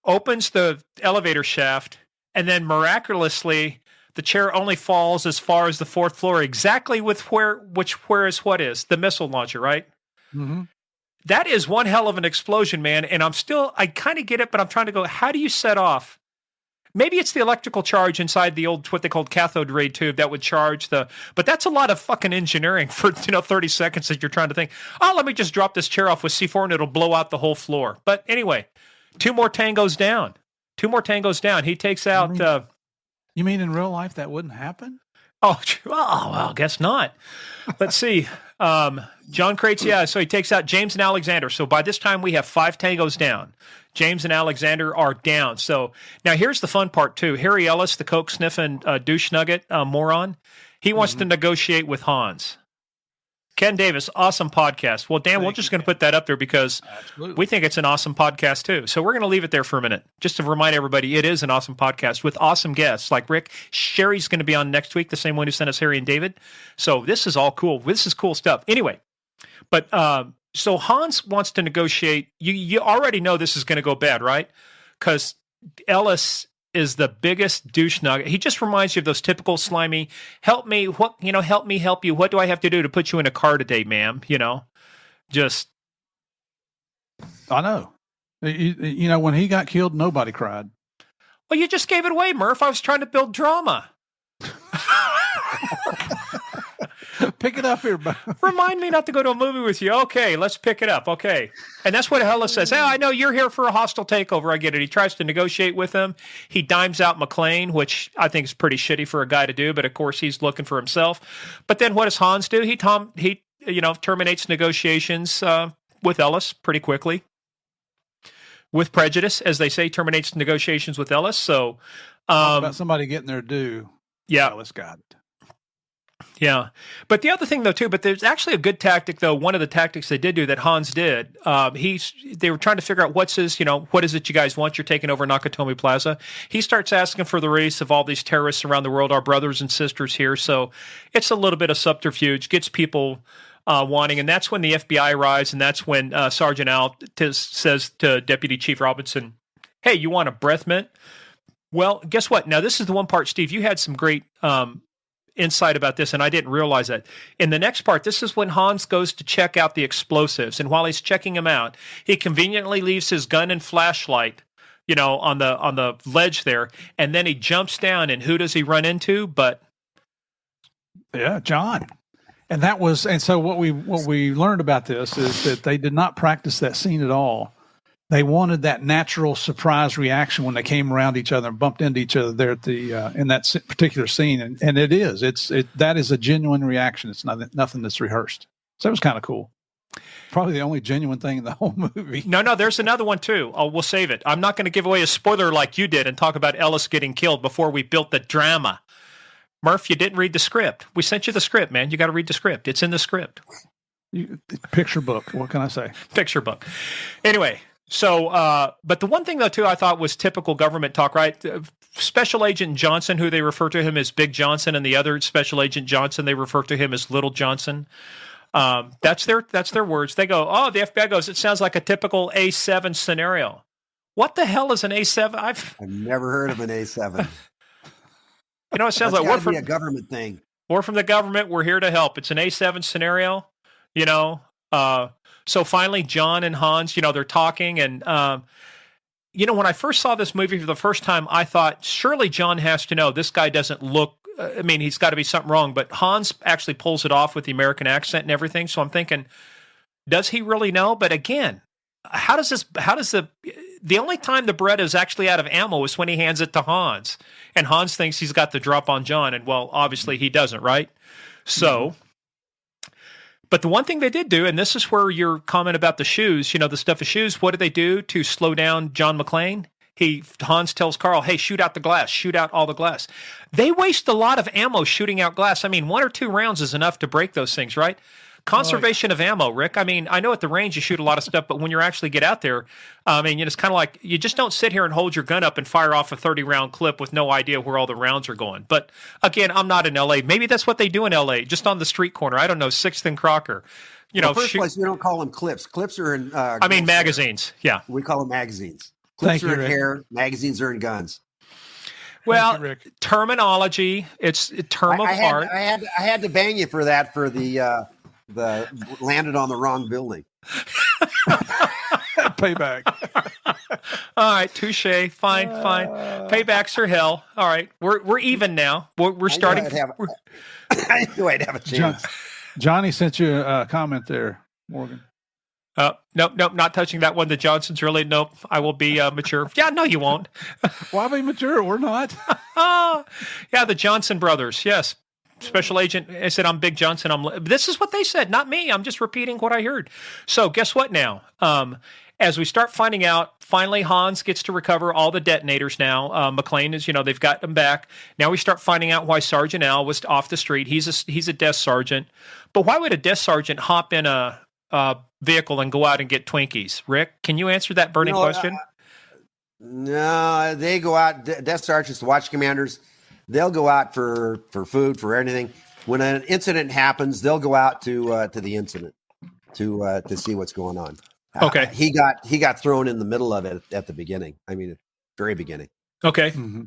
opens the elevator shaft, and then miraculously the chair only falls as far as the fourth floor, exactly with where is what is the missile launcher, right? Mm-hmm. That is one hell of an explosion, man. And I kind of get it, but I'm trying to go, how do you set off? Maybe it's the electrical charge inside the old, what they called cathode ray tube that would charge but that's a lot of fucking engineering for, 30 seconds that you're trying to think, oh, let me just drop this chair off with C4 and it'll blow out the whole floor. But anyway, two more tangos down. He takes out. You mean in real life that wouldn't happen? Oh, well, guess not. Let's see. John Crates, yeah, so he takes out James and Alexander. So by this time, we have 5 tangos down. James and Alexander are down. So now here's the fun part, too. Harry Ellis, the coke-sniffing douche nugget moron, he wants to negotiate with Hans. Ken Davis, awesome podcast. Well, Dan, we're just going to put that up there because we think it's an awesome podcast, too. So we're going to leave it there for a minute. Just to remind everybody, it is an awesome podcast with awesome guests like Rick. Sherry's going to be on next week, the same one who sent us Harry and David. So this is all cool. This is cool stuff. Anyway, but so Hans wants to negotiate. You already know this is going to go bad, right? Because Ellis is the biggest douche nugget. He just reminds you of those typical slimy, help me, help me help you. What do I have to do to put you in a car today, ma'am? Just. I know. When he got killed, nobody cried. Well, you just gave it away, Murph. I was trying to build drama. Pick it up here, bud. Remind me not to go to a movie with you. Okay, let's pick it up. Okay. And that's what Ellis says. I know you're here for a hostile takeover. I get it. He tries to negotiate with him. He dimes out McLean, which I think is pretty shitty for a guy to do, but of course he's looking for himself. But then what does Hans do? He terminates negotiations with Ellis pretty quickly. With prejudice, as they say, terminates negotiations with Ellis. So about somebody getting their due. Yeah. Ellis got it. Yeah. But the other thing, though, too, but there's actually a good tactic, though. One of the tactics they did do that Hans did, they were trying to figure out what is it you guys want? You're taking over Nakatomi Plaza. He starts asking for the release of all these terrorists around the world, our brothers and sisters here. So it's a little bit of subterfuge, gets people wanting. And that's when the FBI arrives. And that's when Sergeant Al says to Deputy Chief Robinson, hey, you want a breath mint? Well, guess what? Now, this is the one part, Steve, you had some great insight about this, and I didn't realize that. In the next part, this is when Hans goes to check out the explosives, and while he's checking them out, he conveniently leaves his gun and flashlight, on the ledge there, and then he jumps down, and who does he run into? But John. And so what we learned about this is that they did not practice that scene at all. They wanted that natural surprise reaction when they came around each other and bumped into each other there at the in that particular scene, and it is that is a genuine reaction. It's nothing that's rehearsed. So it was kind of cool. Probably the only genuine thing in the whole movie. No, there's another one too. Oh, we'll save it. I'm not going to give away a spoiler like you did and talk about Ellis getting killed before we built the drama. Murph, you didn't read the script. We sent you the script, man. You got to read the script. It's in the script. Picture book. What can I say? Picture book. Anyway. So, but the one thing, though, too, I thought was typical government talk, right? Special Agent Johnson, who they refer to him as Big Johnson, and the other Special Agent Johnson, they refer to him as Little Johnson. That's their words. They go, oh, the FBI goes, it sounds like a typical A7 scenario. What the hell is an A7? I've never heard of an A7. It sounds like we're from a government thing. We're from the government. We're here to help. It's an A7 scenario, So finally, John and Hans, they're talking. And, when I first saw this movie for the first time, I thought, surely John has to know this guy doesn't look, he's got to be something wrong. But Hans actually pulls it off with the American accent and everything. So I'm thinking, does he really know? But again, the only time the Beretta is actually out of ammo is when he hands it to Hans. And Hans thinks he's got the drop on John. And, well, obviously he doesn't, right? So... But the one thing they did do, and this is where your comment about the shoes, the stuff of shoes, what did they do to slow down John McClane? Hans tells Carl, hey, shoot out the glass, shoot out all the glass. They waste a lot of ammo shooting out glass. 1 or 2 rounds is enough to break those things, right? Conservation of ammo, Rick. I know at the range you shoot a lot of stuff, but when you actually get out there, it's kind of like you just don't sit here and hold your gun up and fire off a 30-round clip with no idea where all the rounds are going. But again, I'm not in L.A. Maybe that's what they do in L.A., just on the street corner. I don't know, 6th and Crocker. First place, we don't call them clips. Clips are in... magazines. Yeah. We call them magazines. Clips Thank are you, in Rick. hair. Magazines are in guns. Well, Thank you, Rick. terminology. It's a term of art. I had to bang you for that for the landed on the wrong building. Payback. All right, touche. Fine. Paybacks are hell. All right, we're even now. We're starting. I knew I'd have a chance. Johnny sent you a comment there, Morgan. Nope, not touching that one. The Johnsons really, nope. I will be mature. Yeah, no, you won't. Why be mature? We're not. Yeah, the Johnson brothers. Yes. Special agent. I said, I'm Big Johnson. This is what they said, not me. I'm just repeating what I heard. So guess what now? As we start finding out, finally Hans gets to recover all the detonators now. McLean is, they've got them back. Now we start finding out why Sergeant Al was off the street. He's a desk sergeant. But why would a desk sergeant hop in a vehicle and go out and get Twinkies? Rick, can you answer that burning question? No, they go out, desk sergeants, watch commanders, they'll go out for food, for anything. When an incident happens, they'll go out to the incident to see what's going on. Okay. He got thrown in the middle of it at the beginning. I mean, very beginning. Okay. Mm-hmm.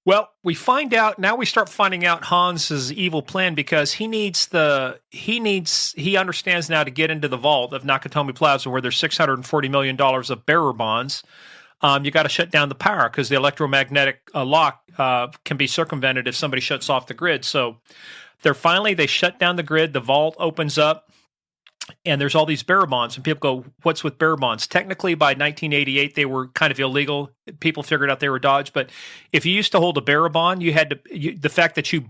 Well, we find out now. We start finding out Hans's evil plan because he understands now to get into the vault of Nakatomi Plaza where there's $640 million of bearer bonds. You got to shut down the power because the electromagnetic lock can be circumvented if somebody shuts off the grid. So they shut down the grid. The vault opens up. And there's all these bearer bonds, and people go, what's with bearer bonds? Technically, by 1988, they were kind of illegal. People figured out they were dodged. But if you used to hold a bearer bond, you had to. The fact that you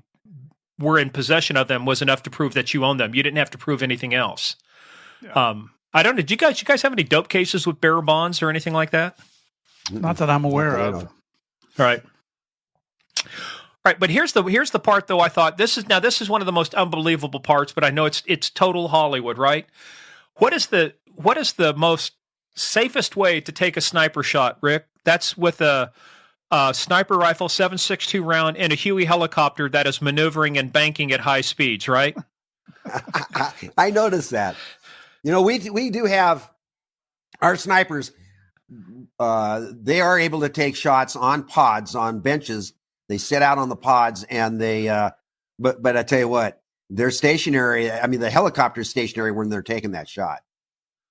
were in possession of them was enough to prove that you owned them. You didn't have to prove anything else. Yeah. I don't know. Did you guys have any dope cases with bearer bonds or anything like that? Not that I'm aware of. All right. Right, but here's the part though. I thought this is one of the most unbelievable parts, but I know it's total Hollywood, right? What is the most safest way to take a sniper shot, Rick? That's with a sniper rifle, 7.62 round, in a Huey helicopter that is maneuvering and banking at high speeds, right? I noticed that. We do have our snipers. They are able to take shots on pods, on benches. They sit out on the pods and they, but I tell you what, they're stationary. I mean, the helicopter's stationary when they're taking that shot,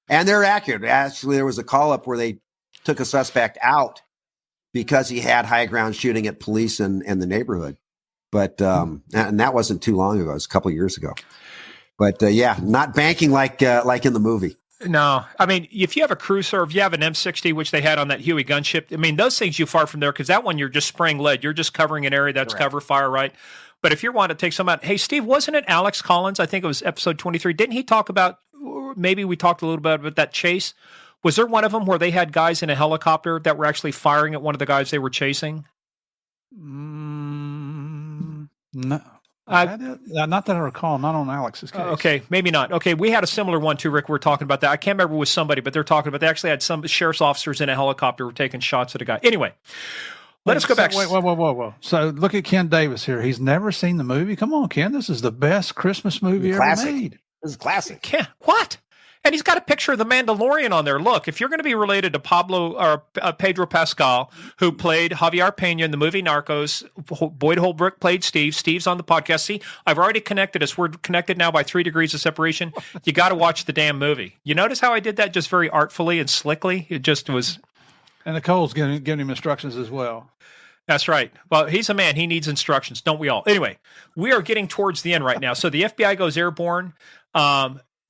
and they're accurate. Actually, there was a call up where they took a suspect out because he had high ground shooting at police in the neighborhood. But and that wasn't too long ago. It was a couple of years ago. But yeah, not banking like in the movie. No, I mean, if you have a cruiser, if you have an M60, which they had on that Huey gunship, I mean, those things you far from there because that one you're just spraying lead. You're just covering an area that's cover fire, right? But if you're wanting to take some out, hey, Steve, wasn't it Alex Collins? I think it was episode 23. Didn't he talk about, maybe we talked a little bit about that chase? Was there one of them where they had guys in a helicopter that were actually firing at one of the guys they were chasing? No. Not that I recall, not on Alex's case. Okay, maybe not. Okay, we had a similar one too, Rick. We were talking about that. I can't remember with somebody, but they're talking about they actually had some sheriff's officers in a helicopter were taking shots at a guy. Anyway, let us go back. Wait. So look at Ken Davis here. He's never seen the movie. Come on, Ken. This is the best Christmas movie ever made. This is classic. Ken, what? And he's got a picture of the Mandalorian on there. Look, if you're going to be related to Pedro Pascal, who played Javier Pena in the movie Narcos, Boyd Holbrook played Steve. Steve's on the podcast. See, I've already connected us. We're connected now by 3 degrees of separation. You got to watch the damn movie. You notice how I did that just very artfully and slickly? It just was. And Nicole's giving him instructions as well. That's right. Well, he's a man. He needs instructions. Don't we all? Anyway, we are getting towards the end right now. So the FBI goes airborne.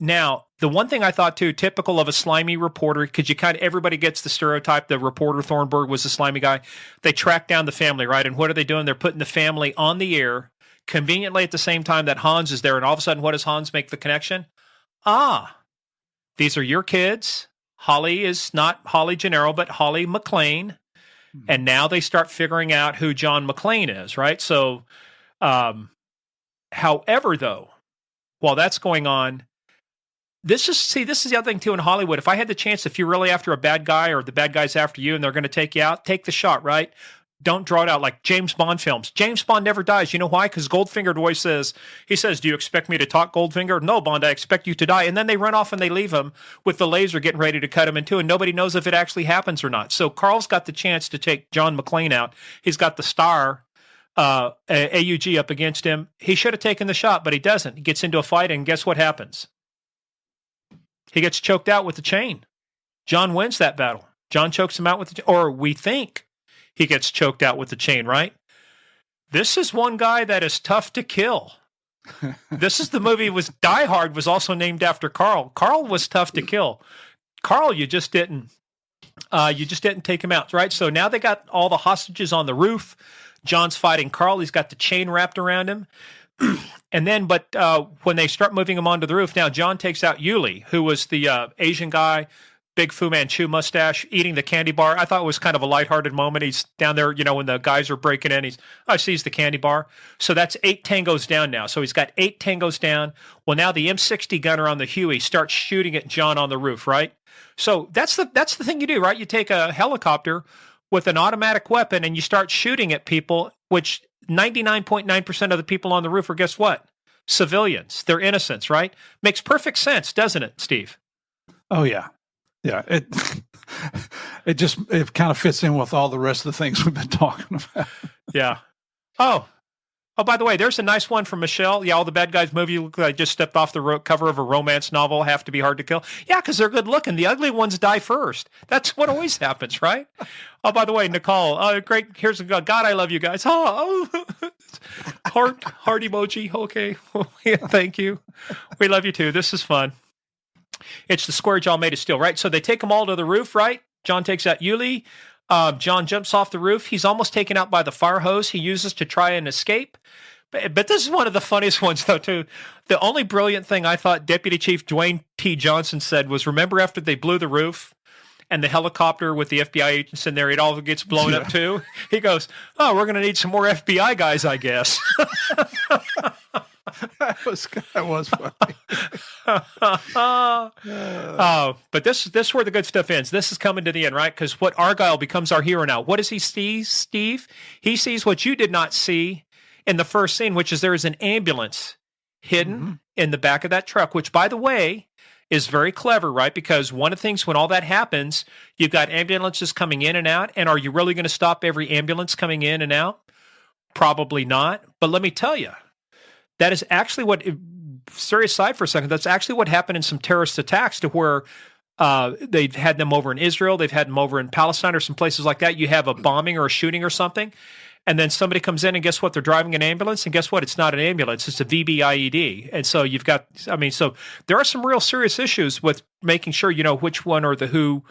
Now, the one thing I thought too, typical of a slimy reporter, because everybody gets the stereotype, the reporter Thornburg was the slimy guy. They track down the family, right? And what are they doing? They're putting the family on the air conveniently at the same time that Hans is there. And all of a sudden, what does Hans make the connection? These are your kids. Holly is not Holly Gennaro, but Holly McLean. Mm-hmm. And now they start figuring out who John McLean is, right? So, however, though, while that's going on, this is the other thing too in Hollywood. If I had the chance, if you're really after a bad guy or the bad guy's after you and they're going to take you out, take the shot, right? Don't draw it out like James Bond films. James Bond never dies. You know why? Because Goldfinger always says, do you expect me to talk, Goldfinger? No, Bond, I expect you to die. And then they run off and they leave him with the laser getting ready to cut him in two, and nobody knows if it actually happens or not. So Carl's got the chance to take John McClane out. He's got the star AUG up against him. He should have taken the shot, but he doesn't. He gets into a fight, and guess what happens? He gets choked out with the chain. John wins that battle. John chokes him out with the, or we think he gets choked out with the chain, right? This is one guy that is tough to kill. This is the movie was Die Hard was also named after Carl. Carl was tough to kill. Carl, you just didn't take him out, right? So now they got all the hostages on the roof. John's fighting Carl. He's got the chain wrapped around him. And then, when they start moving him onto the roof, now John takes out Yuli, who was the Asian guy, big Fu Manchu mustache, eating the candy bar. I thought it was kind of a lighthearted moment. He's down there, when the guys are breaking in, he sees the candy bar. So that's 8 tangos down now. So he's got 8 tangos down. Well, now the M60 gunner on the Huey starts shooting at John on the roof, right? So that's the thing you do, right? You take a helicopter with an automatic weapon and you start shooting at people, which 99.9% of the people on the roof are, guess what? Civilians. They're innocents, right? Makes perfect sense, doesn't it, Steve? Oh, yeah. Yeah, it kind of fits in with all the rest of the things we've been talking about. Yeah. Oh, by the way, there's a nice one from Michelle. Yeah, all the bad guys movie look like just stepped off the cover of a romance novel, have to be hard to kill. Yeah, because they're good looking. The ugly ones die first. That's what always happens, right? Oh, by the way, Nicole, great. Here's a God, I love you guys. Oh. Heart emoji. Okay. Yeah, thank you. We love you too. This is fun. It's the square jaw made of steel, right? So they take them all to the roof, right? John takes out Yuli. John jumps off the roof. He's almost taken out by the fire hose he uses to try and escape. But this is one of the funniest ones, though, too. The only brilliant thing I thought Deputy Chief Dwayne T. Johnson said was, remember after they blew the roof and the helicopter with the FBI agents in there, it all gets blown up, too? He goes, oh, we're going to need some more FBI guys, I guess. That was funny. But this is where the good stuff ends. This is coming to the end, right? Because what Argyle becomes our hero now. What does he see, Steve? He sees what you did not see in the first scene, which is there is an ambulance hidden in the back of that truck, which, by the way, is very clever, right? Because one of the things when all that happens, you've got ambulances coming in and out. And are you really going to stop every ambulance coming in and out? Probably not. But let me tell you, that is actually what, serious side for a second, that's actually what happened in some terrorist attacks to where they've had them over in Israel, they've had them over in Palestine or some places like that. You have a bombing or a shooting or something, and then somebody comes in and guess what? They're driving an ambulance, and guess what? It's not an ambulance. It's a VBIED. And so you've got, so there are some real serious issues with making sure you know which one or the who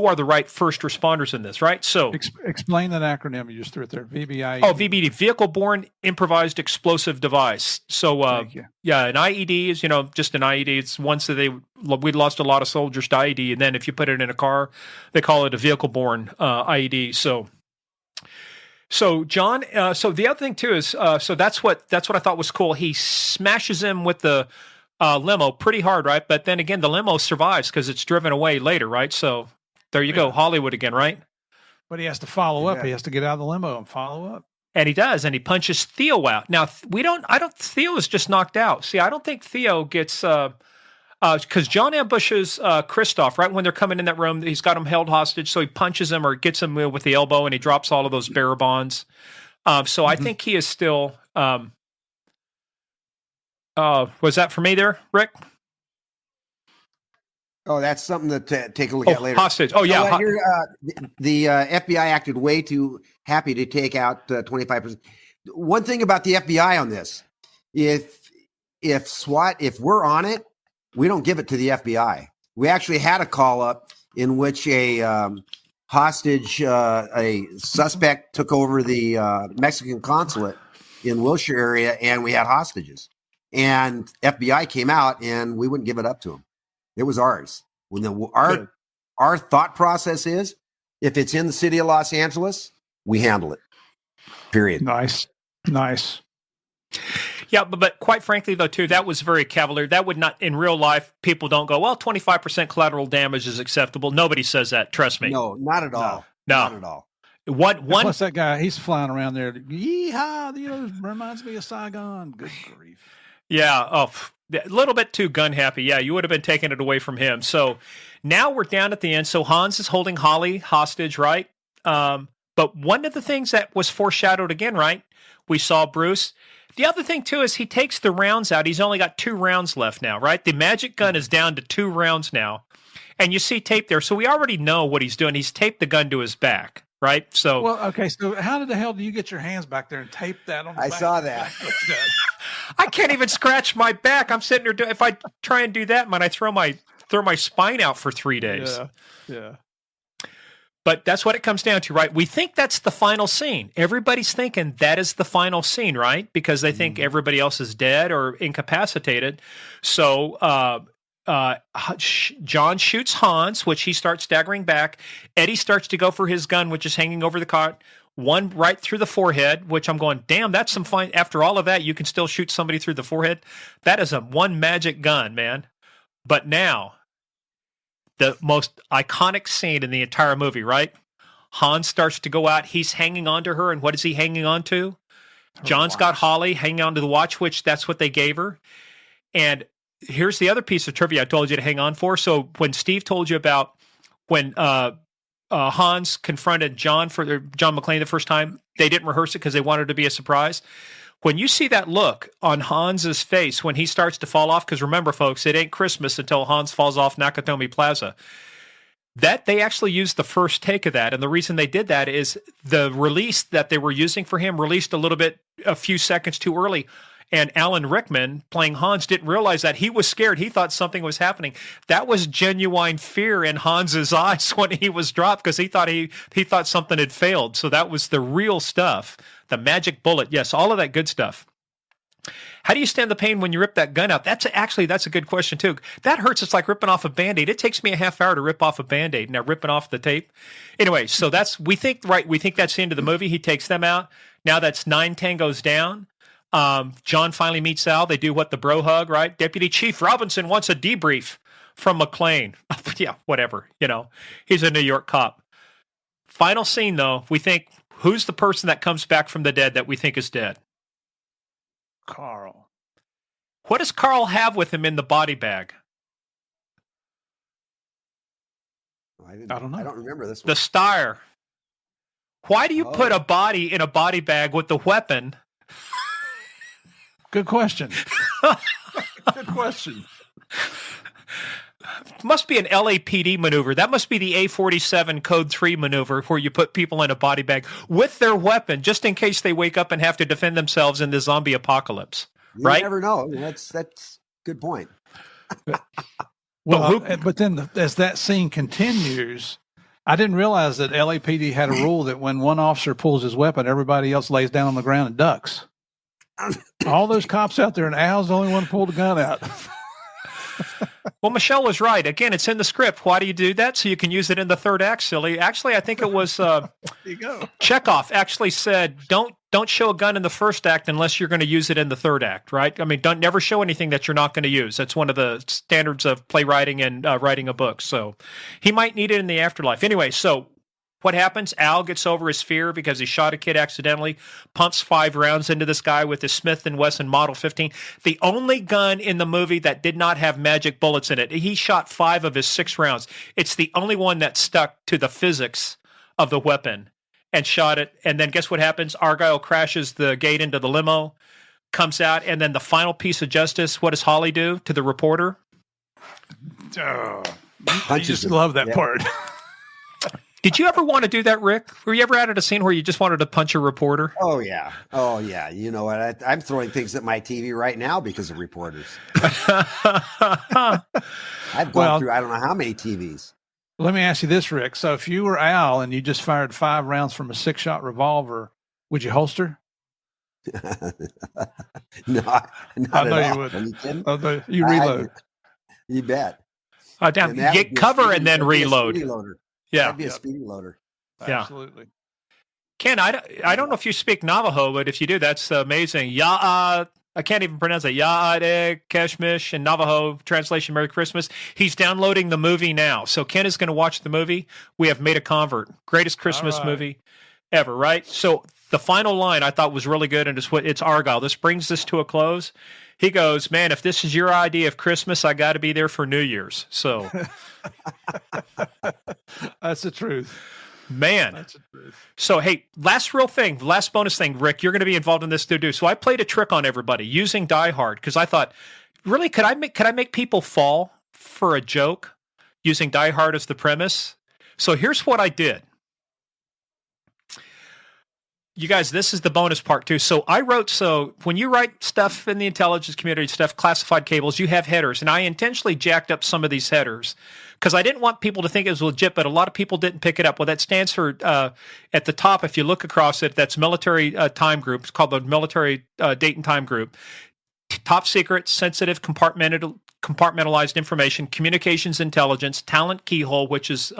are the right first responders in this, right? So explain that acronym you just threw it there. VBIED. Oh, VBD, Vehicle-Borne Improvised Explosive Device. So, yeah, an IED is, just an IED. It's once that we lost a lot of soldiers to IED, and then if you put it in a car, they call it a vehicle-borne IED. So John, so the other thing too is, so that's what I thought was cool. He smashes him with the limo pretty hard, right? But then again, the limo survives because it's driven away later, right? So there you go, Hollywood again, right? But he has to follow up. He has to get out of the limo and follow up. And he does, and he punches Theo out. Now Theo is just knocked out. See, I don't think Theo gets, because John ambushes Christoph right when they're coming in that room. He's got him held hostage, so he punches him or gets him with the elbow, and he drops all of those bearer bonds. So I think he is still, was that for me there, Rick? Oh, that's something to take a look at later. Hostage. Oh, yeah. The FBI acted way too happy to take out 25%. One thing about the FBI on this, if SWAT, if we're on it, we don't give it to the FBI. We actually had a call up in which a hostage, a suspect took over the Mexican consulate in Wilshire area, and we had hostages. And FBI came out, and we wouldn't give it up to them. It was ours. Our thought process is, if it's in the city of Los Angeles, we handle it. Period. Nice. Yeah, but quite frankly, though, too, that was very cavalier. That would not, in real life, people don't go, well, 25% collateral damage is acceptable. Nobody says that. Trust me. No, not at all. No. Not at all. One Plus, that guy, he's flying around there. Yeehaw! Reminds me of Saigon. Good grief. Yeah. Oh, a little bit too gun happy. Yeah, you would have been taking it away from him. So now we're down at the end. So Hans is holding Holly hostage, right? But one of the things that was foreshadowed again, right? We saw Bruce. The other thing too is he takes the rounds out. He's only got 2 rounds left now, right? The magic gun is down to 2 rounds now, and you see tape there. So we already know what he's doing. He's taped the gun to his back. Right. So, well, okay. So, how the hell do you get your hands back there and tape that on? I saw that. I can't even scratch my back. I'm sitting there. If I try and do that, man, I throw my spine out for 3 days. Yeah. But that's what it comes down to, right? We think that's the final scene. Everybody's thinking that is the final scene, right? Because they think everybody else is dead or incapacitated. So, John shoots Hans, which he starts staggering back. Eddie starts to go for his gun, which is hanging over the cot. One right through the forehead, which I'm going, damn, that's some fine. After all of that, you can still shoot somebody through the forehead. That is one magic gun, man. But now, the most iconic scene in the entire movie, right? Hans starts to go out. He's hanging on to her. And what is he hanging on to? John's got Holly hanging on to the watch, which that's what they gave her. And here's the other piece of trivia I told you to hang on for. So when Steve told you about when Hans confronted John McClane the first time, they didn't rehearse it because they wanted it to be a surprise. When you see that look on Hans's face when he starts to fall off, because remember, folks, it ain't Christmas until Hans falls off Nakatomi Plaza. That they actually used the first take of that, and the reason they did that is the release that they were using for him released a few seconds too early. And Alan Rickman, playing Hans, didn't realize that. He was scared. He thought something was happening. That was genuine fear in Hans's eyes when he was dropped because he thought something had failed. So that was the real stuff. The magic bullet. Yes, all of that good stuff. How do you stand the pain when you rip that gun out? That's a good question, too. That hurts. It's like ripping off a Band-Aid. It takes me a half hour to rip off a Band-Aid. Now, ripping off the tape. Anyway, so we think that's the end of the movie. He takes them out. Now that's 9 tangos down. John finally meets Al. They do what the bro hug, right? Deputy Chief Robinson wants a debrief from McClane. Yeah, whatever. He's a New York cop. Final scene, though. We think, who's the person that comes back from the dead that we think is dead? Carl. What does Carl have with him in the body bag? I don't know. I don't remember this one. The Steyr. Why do you put a body in a body bag with the weapon? Good question. Good question. Must be an LAPD maneuver. That must be the A47 Code 3 maneuver where you put people in a body bag with their weapon just in case they wake up and have to defend themselves in the zombie apocalypse. You never know. That's a good point. But then as that scene continues, I didn't realize that LAPD had a rule that when one officer pulls his weapon, everybody else lays down on the ground and ducks. All those cops out there, and Al's the only one who pulled the gun out. Well, Michelle was right. Again, it's in the script. Why do you do that? So you can use it in the third act, silly. Actually, I think it was there you go. Chekhov actually said, don't show a gun in the first act unless you're going to use it in the third act, right? I mean, never show anything that you're not going to use. That's one of the standards of playwriting and writing a book. So he might need it in the afterlife. Anyway, so what happens? Al gets over his fear because he shot a kid accidentally, pumps 5 rounds into this guy with his Smith & Wesson Model 15. The only gun in the movie that did not have magic bullets in it. He shot 5 of his 6 rounds. It's the only one that stuck to the physics of the weapon and shot it. And then guess what happens? Argyle crashes the gate into the limo, comes out, and then the final piece of justice, what does Holly do to the reporter? I just love that part. Did you ever want to do that, Rick? Were you ever at a scene where you just wanted to punch a reporter? Oh, yeah. You know what? I'm throwing things at my TV right now because of reporters. I've gone through I don't know how many TVs. Let me ask you this, Rick. So if you were Al and you just fired 5 rounds from a 6-shot revolver, would you holster? No, I know you wouldn't. You reload. You bet. Damn, get cover and then reload. Yeah, that'd be a speedy loader. Yeah, absolutely. Ken, I don't know if you speak Navajo, but if you do, that's amazing. I can't even pronounce it. Ya'ade Keshmish in Navajo translation. Merry Christmas. He's downloading the movie now, so Ken is going to watch the movie. We have made a convert. Greatest Christmas movie. ever, right? So the final line I thought was really good, and it's Argyle. This brings this to a close. He goes, man, if this is your idea of Christmas, I got to be there for New Year's. So That's the truth. Man. That's the truth. So, hey, last bonus thing, Rick, you're going to be involved in this too. So I played a trick on everybody using Die Hard because I thought, really, could I make people fall for a joke using Die Hard as the premise? So here's what I did. You guys, this is the bonus part too. So when you write stuff in the intelligence community, stuff, classified cables, you have headers. And I intentionally jacked up some of these headers because I didn't want people to think it was legit, but a lot of people didn't pick it up. Well, that stands for, at the top, if you look across it, that's military time group. It's called the military date and time group. Top secret, sensitive, compartmentalized information, communications intelligence, talent keyhole, which is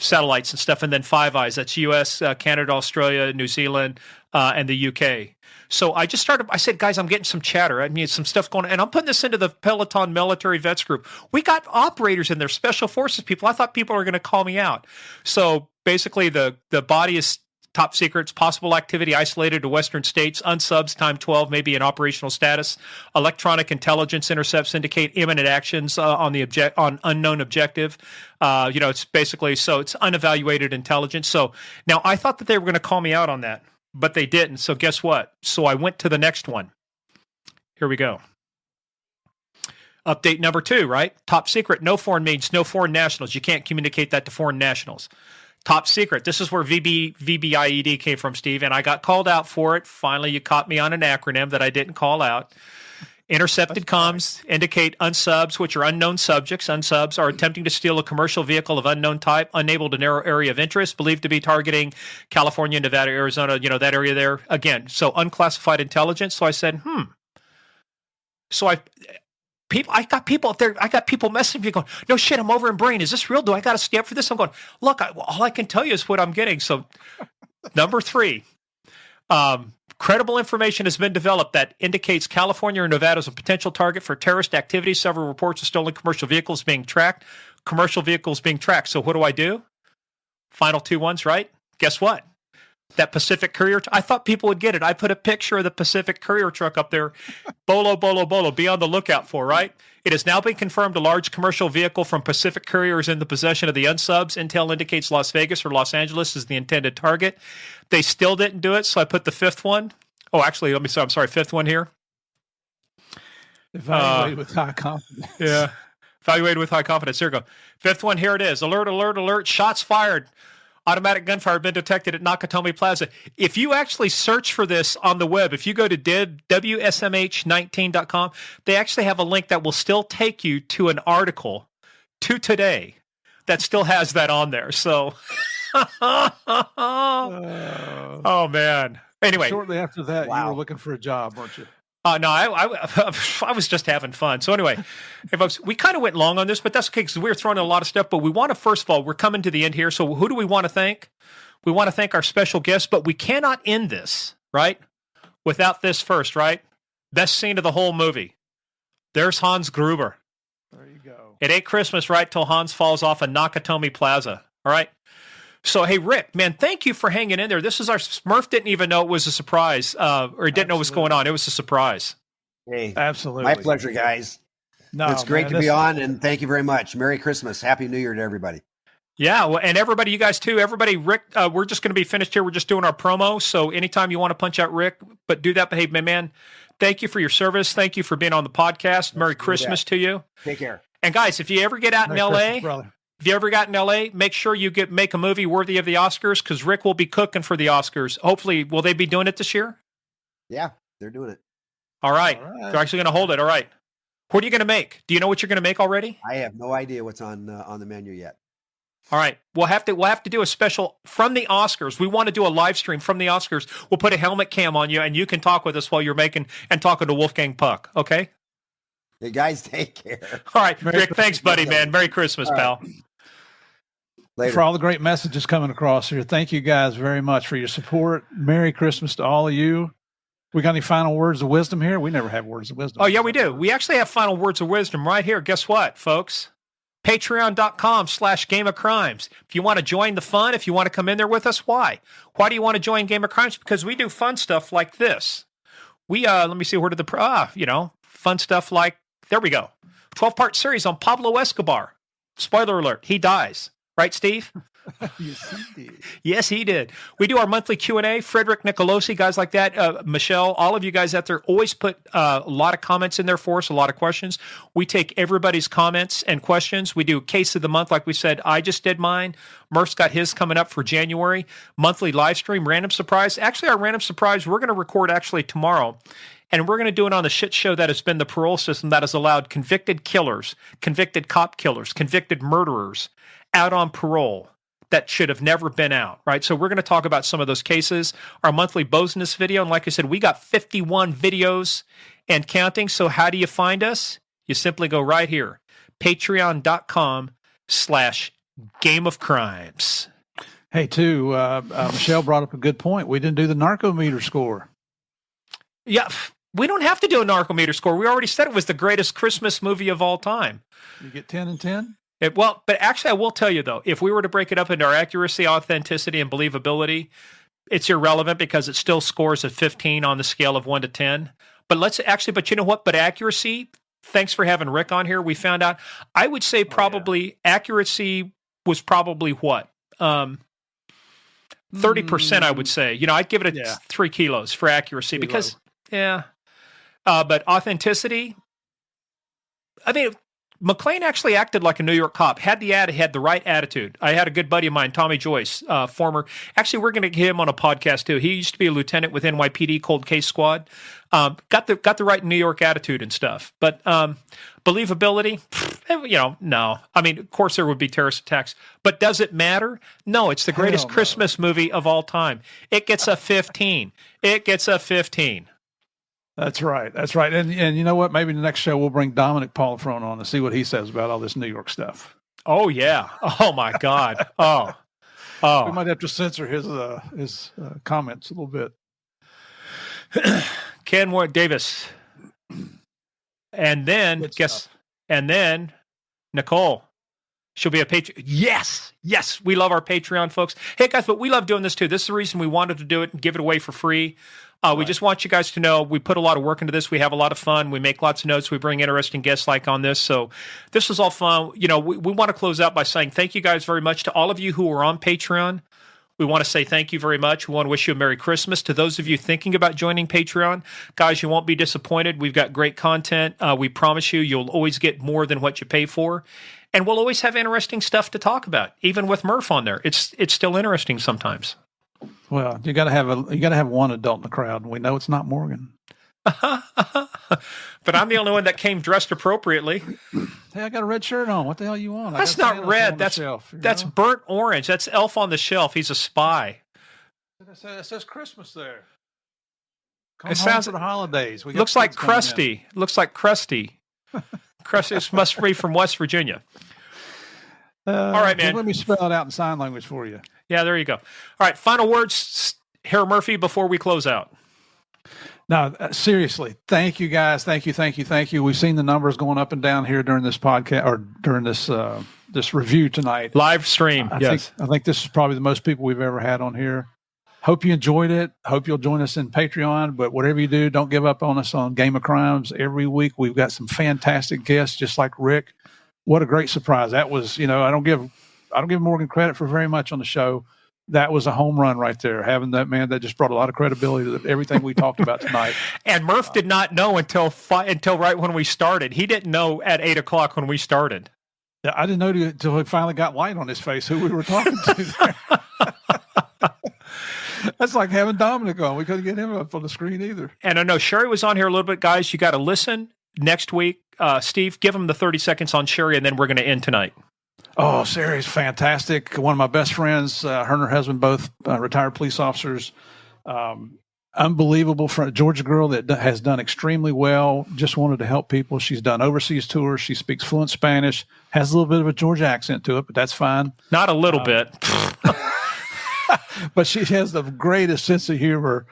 satellites and stuff, and then Five Eyes. That's U.S., Canada, Australia, New Zealand, and the U.K. So I said, guys, I'm getting some chatter. I mean, some stuff going on. And I'm putting this into the Peloton Military Vets Group. We got operators in there, special forces people. I thought people were going to call me out. So basically the body is top secrets, possible activity isolated to Western states, unsubs time 12, maybe an operational status. Electronic intelligence intercepts indicate imminent actions on unknown objective. It's basically, so it's unevaluated intelligence. So now I thought that they were going to call me out on that, but they didn't. So guess what? So I went to the next one. Here we go. Update number 2, right? Top secret, no foreign means no foreign nationals. You can't communicate that to foreign nationals. Top secret. This is where VBIED came from, Steve, and I got called out for it. Finally, you caught me on an acronym that I didn't call out. Intercepted comms indicate unsubs, which are unknown subjects. Unsubs are attempting to steal a commercial vehicle of unknown type, unable to narrow area of interest, believed to be targeting California, Nevada, Arizona, that area there. Again, so unclassified intelligence. So I said, So I got people up there. I got people messaging me going, no shit, I'm over in Brain. Is this real? Do I got to stay up for this? I'm going, look, all I can tell you is what I'm getting. So number 3, credible information has been developed that indicates California or Nevada is a potential target for terrorist activity. Several reports of stolen commercial vehicles being tracked. So what do I do? Final 2 ones, right? Guess what? That Pacific Courier, I thought people would get it. I put a picture of the Pacific Courier truck up there. Bolo, be on the lookout for, right? It has now been confirmed a large commercial vehicle from Pacific Courier is in the possession of the unsubs. Intel indicates Las Vegas or Los Angeles is the intended target. They still didn't do it, so I put the 5th one. Oh, actually, I'm sorry, 5th one here. Evaluate with high confidence. Yeah, evaluated with high confidence. Here we go. 5th one, here it is. Alert, shots fired. Automatic gunfire been detected at Nakatomi Plaza. If you actually search for this on the web, if you go to WSMH19.com, they actually have a link that will still take you to an article to today that still has that on there. So, oh man. Anyway, shortly after that, wow. You were looking for a job, weren't you? No, I was just having fun. So anyway, hey folks, we kind of went long on this, but that's okay because we were throwing in a lot of stuff. But we want to, first of all, we're coming to the end here. So who do we want to thank? We want to thank our special guests, but we cannot end this, right, without this first, right? Best scene of the whole movie. There's Hans Gruber. There you go. It ain't Christmas, right, till Hans falls off of Nakatomi Plaza. All right. So, hey, Rick, man, thank you for hanging in there. This is our Smurf didn't even know it was a surprise, or he didn't know what was going on. It was a surprise. Hey, absolutely. My pleasure, guys. No, it's great to be on, and thank you very much. Merry Christmas. Happy New Year to everybody. Yeah, well, and everybody, you guys too. Everybody, Rick, we're just going to be finished here. We're just doing our promo. So anytime you want to punch out Rick, but do that. But hey, man, thank you for your service. Thank you for being on the podcast. Merry Christmas to you. Take care. And guys, if you ever get out Merry in Christmas, LA, brother. if you ever got in LA, make sure you make a movie worthy of the Oscars because Rick will be cooking for the Oscars. Hopefully, will they be doing it this year? Yeah, they're doing it. All right. They're actually going to hold it. All right. What are you going to make? Do you know what you're going to make already? I have no idea what's on the menu yet. All right. We'll have to do a special from the Oscars. We want to do a live stream from the Oscars. We'll put a helmet cam on you and you can talk with us while you're making and talking to Wolfgang Puck. Okay. Hey guys, take care. All right. Rick, thanks, buddy, man. Merry Christmas, pal. Later. For all the great messages coming across here. Thank you guys very much for your support. Merry Christmas to all of you. We got any final words of wisdom here? We never have words of wisdom. Oh, yeah, we do. We actually have final words of wisdom right here. Guess what, folks? Patreon.com/Game of Crimes. If you want to join the fun, if you want to come in there with us, why? Why do you want to join Game of Crimes? Because we do fun stuff like this. We, let me see, where did fun stuff like, there we go. 12-part series on Pablo Escobar. Spoiler alert, he dies. Right, Steve? Yes, he did. Yes, he did. We do our monthly Q&A. Frederick Nicolosi, guys like that. Michelle, all of you guys out there always put a lot of comments in there for us, a lot of questions. We take everybody's comments and questions. We do case of the month, like we said. I just did mine. Murph's got his coming up for January. Monthly live stream, random surprise. Actually, our random surprise, we're going to record actually tomorrow. And we're going to do it on the shit show that has been the parole system that has allowed convicted killers, convicted cop killers, convicted murderers out on parole that should have never been out, right? So we're going to talk about some of those cases, our monthly Bozness video. And like I said, we got 51 videos and counting. So how do you find us? You simply go right here, patreon.com/Game of Crimes. Hey, too, Michelle brought up a good point. We didn't do the Narc-O-Meter score. Yeah, we don't have to do a Narc-O-Meter score. We already said it was the greatest Christmas movie of all time. You get 10 and 10? Well, but actually, I will tell you, though, if we were to break it up into our accuracy, authenticity, and believability, it's irrelevant because it still scores a 15 on the scale of 1 to 10. But you know what? But accuracy, thanks for having Rick on here. We found out, I would say accuracy was probably what? 30%, I would say. I'd give it 3 kilos for accuracy because, but authenticity, I mean, McLean actually acted like a New York cop, had the right attitude. I had a good buddy of mine, Tommy Joyce, actually, we're going to get him on a podcast too. He used to be a lieutenant with NYPD Cold Case Squad. Got the right New York attitude and stuff. But believability, no. I mean, of course there would be terrorist attacks, but does it matter? No, it's the greatest Christmas movie of all time. It gets a 15. It gets a 15. That's right. And you know what? Maybe the next show we'll bring Dominic Polifrone on and see what he says about all this New York stuff. Oh, yeah. Oh, my God. Oh. We might have to censor his comments a little bit. Ken Ward Davis. And then, Nicole. She'll be a Patreon. Yes. We love our Patreon folks. Hey, guys, but we love doing this, too. This is the reason we wanted to do it and give it away for free. We just want you guys to know we put a lot of work into this. We have a lot of fun. We make lots of notes. We bring interesting guests like on this. So this is all fun. We want to close out by saying thank you guys very much to all of you who are on Patreon. We want to say thank you very much. We want to wish you a Merry Christmas. To those of you thinking about joining Patreon, guys, you won't be disappointed. We've got great content. We promise you'll always get more than what you pay for. And we'll always have interesting stuff to talk about, even with Murph on there. It's still interesting sometimes. Well, you got to have one adult in the crowd, and we know it's not Morgan. But I'm the only one that came dressed appropriately. Hey, I got a red shirt on. What the hell you want? That's not red. That's burnt orange. That's Elf on the Shelf. He's a spy. It says Christmas there. Come home for the holidays. Looks like Krusty. Looks like Krusty. Krusty must be from West Virginia. All right, man. Let me spell it out in sign language for you. Yeah, there you go. All right, final words, Herr Murphy, before we close out. No, seriously, thank you guys. Thank you. We've seen the numbers going up and down here during this podcast or during this review tonight. Live stream, yes. I think this is probably the most people we've ever had on here. Hope you enjoyed it. Hope you'll join us in Patreon. But whatever you do, don't give up on us on Game of Crimes. Every week we've got some fantastic guests, just like Rick. What a great surprise that was! I don't give Morgan credit for very much on the show. That was a home run right there. Having that man that just brought a lot of credibility to everything we talked about tonight. And Murph did not know until right when we started. He didn't know at 8:00 when we started. Yeah, I didn't know until he finally got light on his face who we were talking to. That's like having Dominic on. We couldn't get him up on the screen either. And I know Sherry was on here a little bit, guys. You got to listen next week. Steve, give him the 30 seconds on Sherry, and then we're going to end tonight. Oh, Sherry's fantastic. One of my best friends, her and her husband, both retired police officers. Unbelievable for a Georgia girl that has done extremely well. Just wanted to help people. She's done overseas tours. She speaks fluent Spanish, has a little bit of a Georgia accent to it, but that's fine. Not a little bit. But she has the greatest sense of humor.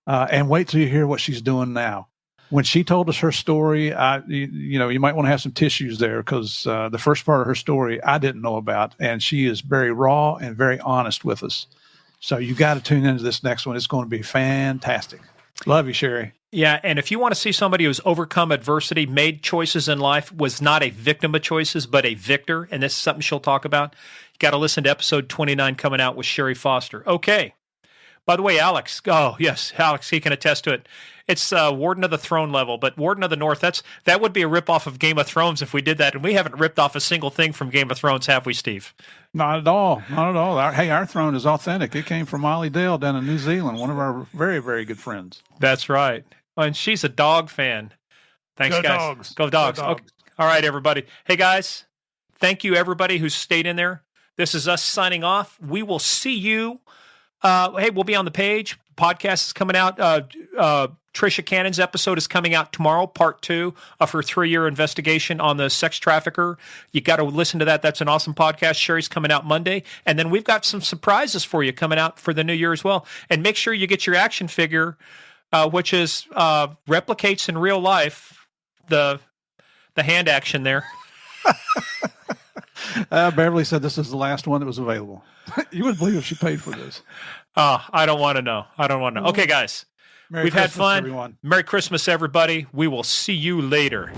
And wait till you hear what she's doing now. when she told us her story, you might want to have some tissues there because the first part of her story I didn't know about, and she is very raw and very honest with us. So you got to tune into this next one. It's going to be fantastic. Love you, Sherry. Yeah, and if you want to see somebody who's overcome adversity, made choices in life, was not a victim of choices, but a victor, and this is something she'll talk about, you got to listen to episode 29 coming out with Sherry Foster. Okay. By the way, Alex, yes, Alex, he can attest to it. It's Warden of the Throne level, but Warden of the North, that would be a ripoff of Game of Thrones if we did that, and we haven't ripped off a single thing from Game of Thrones, have we, Steve? Not at all. Not at all. Our throne is authentic. It came from Molly Dale down in New Zealand, one of our very, very good friends. That's right. And she's a dog fan. Thanks, Go guys. Dogs. Go Dogs. Go Dogs. Okay. All right, everybody. Hey, guys, thank you, everybody who's stayed in there. This is us signing off. We will see you. Hey, we'll be on the page. Podcast is coming out. Tricia Cannon's episode is coming out tomorrow, part 2 of her 3-year investigation on the sex trafficker. You got to listen to that. That's an awesome podcast. Sherry's coming out Monday. And then we've got some surprises for you coming out for the new year as well. And make sure you get your action figure, which is replicates in real life the hand action there. Beverly said this is the last one that was available. You wouldn't believe if she paid for this. I don't want to know. Okay, guys. Merry We've Christmas, had fun. everyone. Merry Christmas, everybody. We will see you later.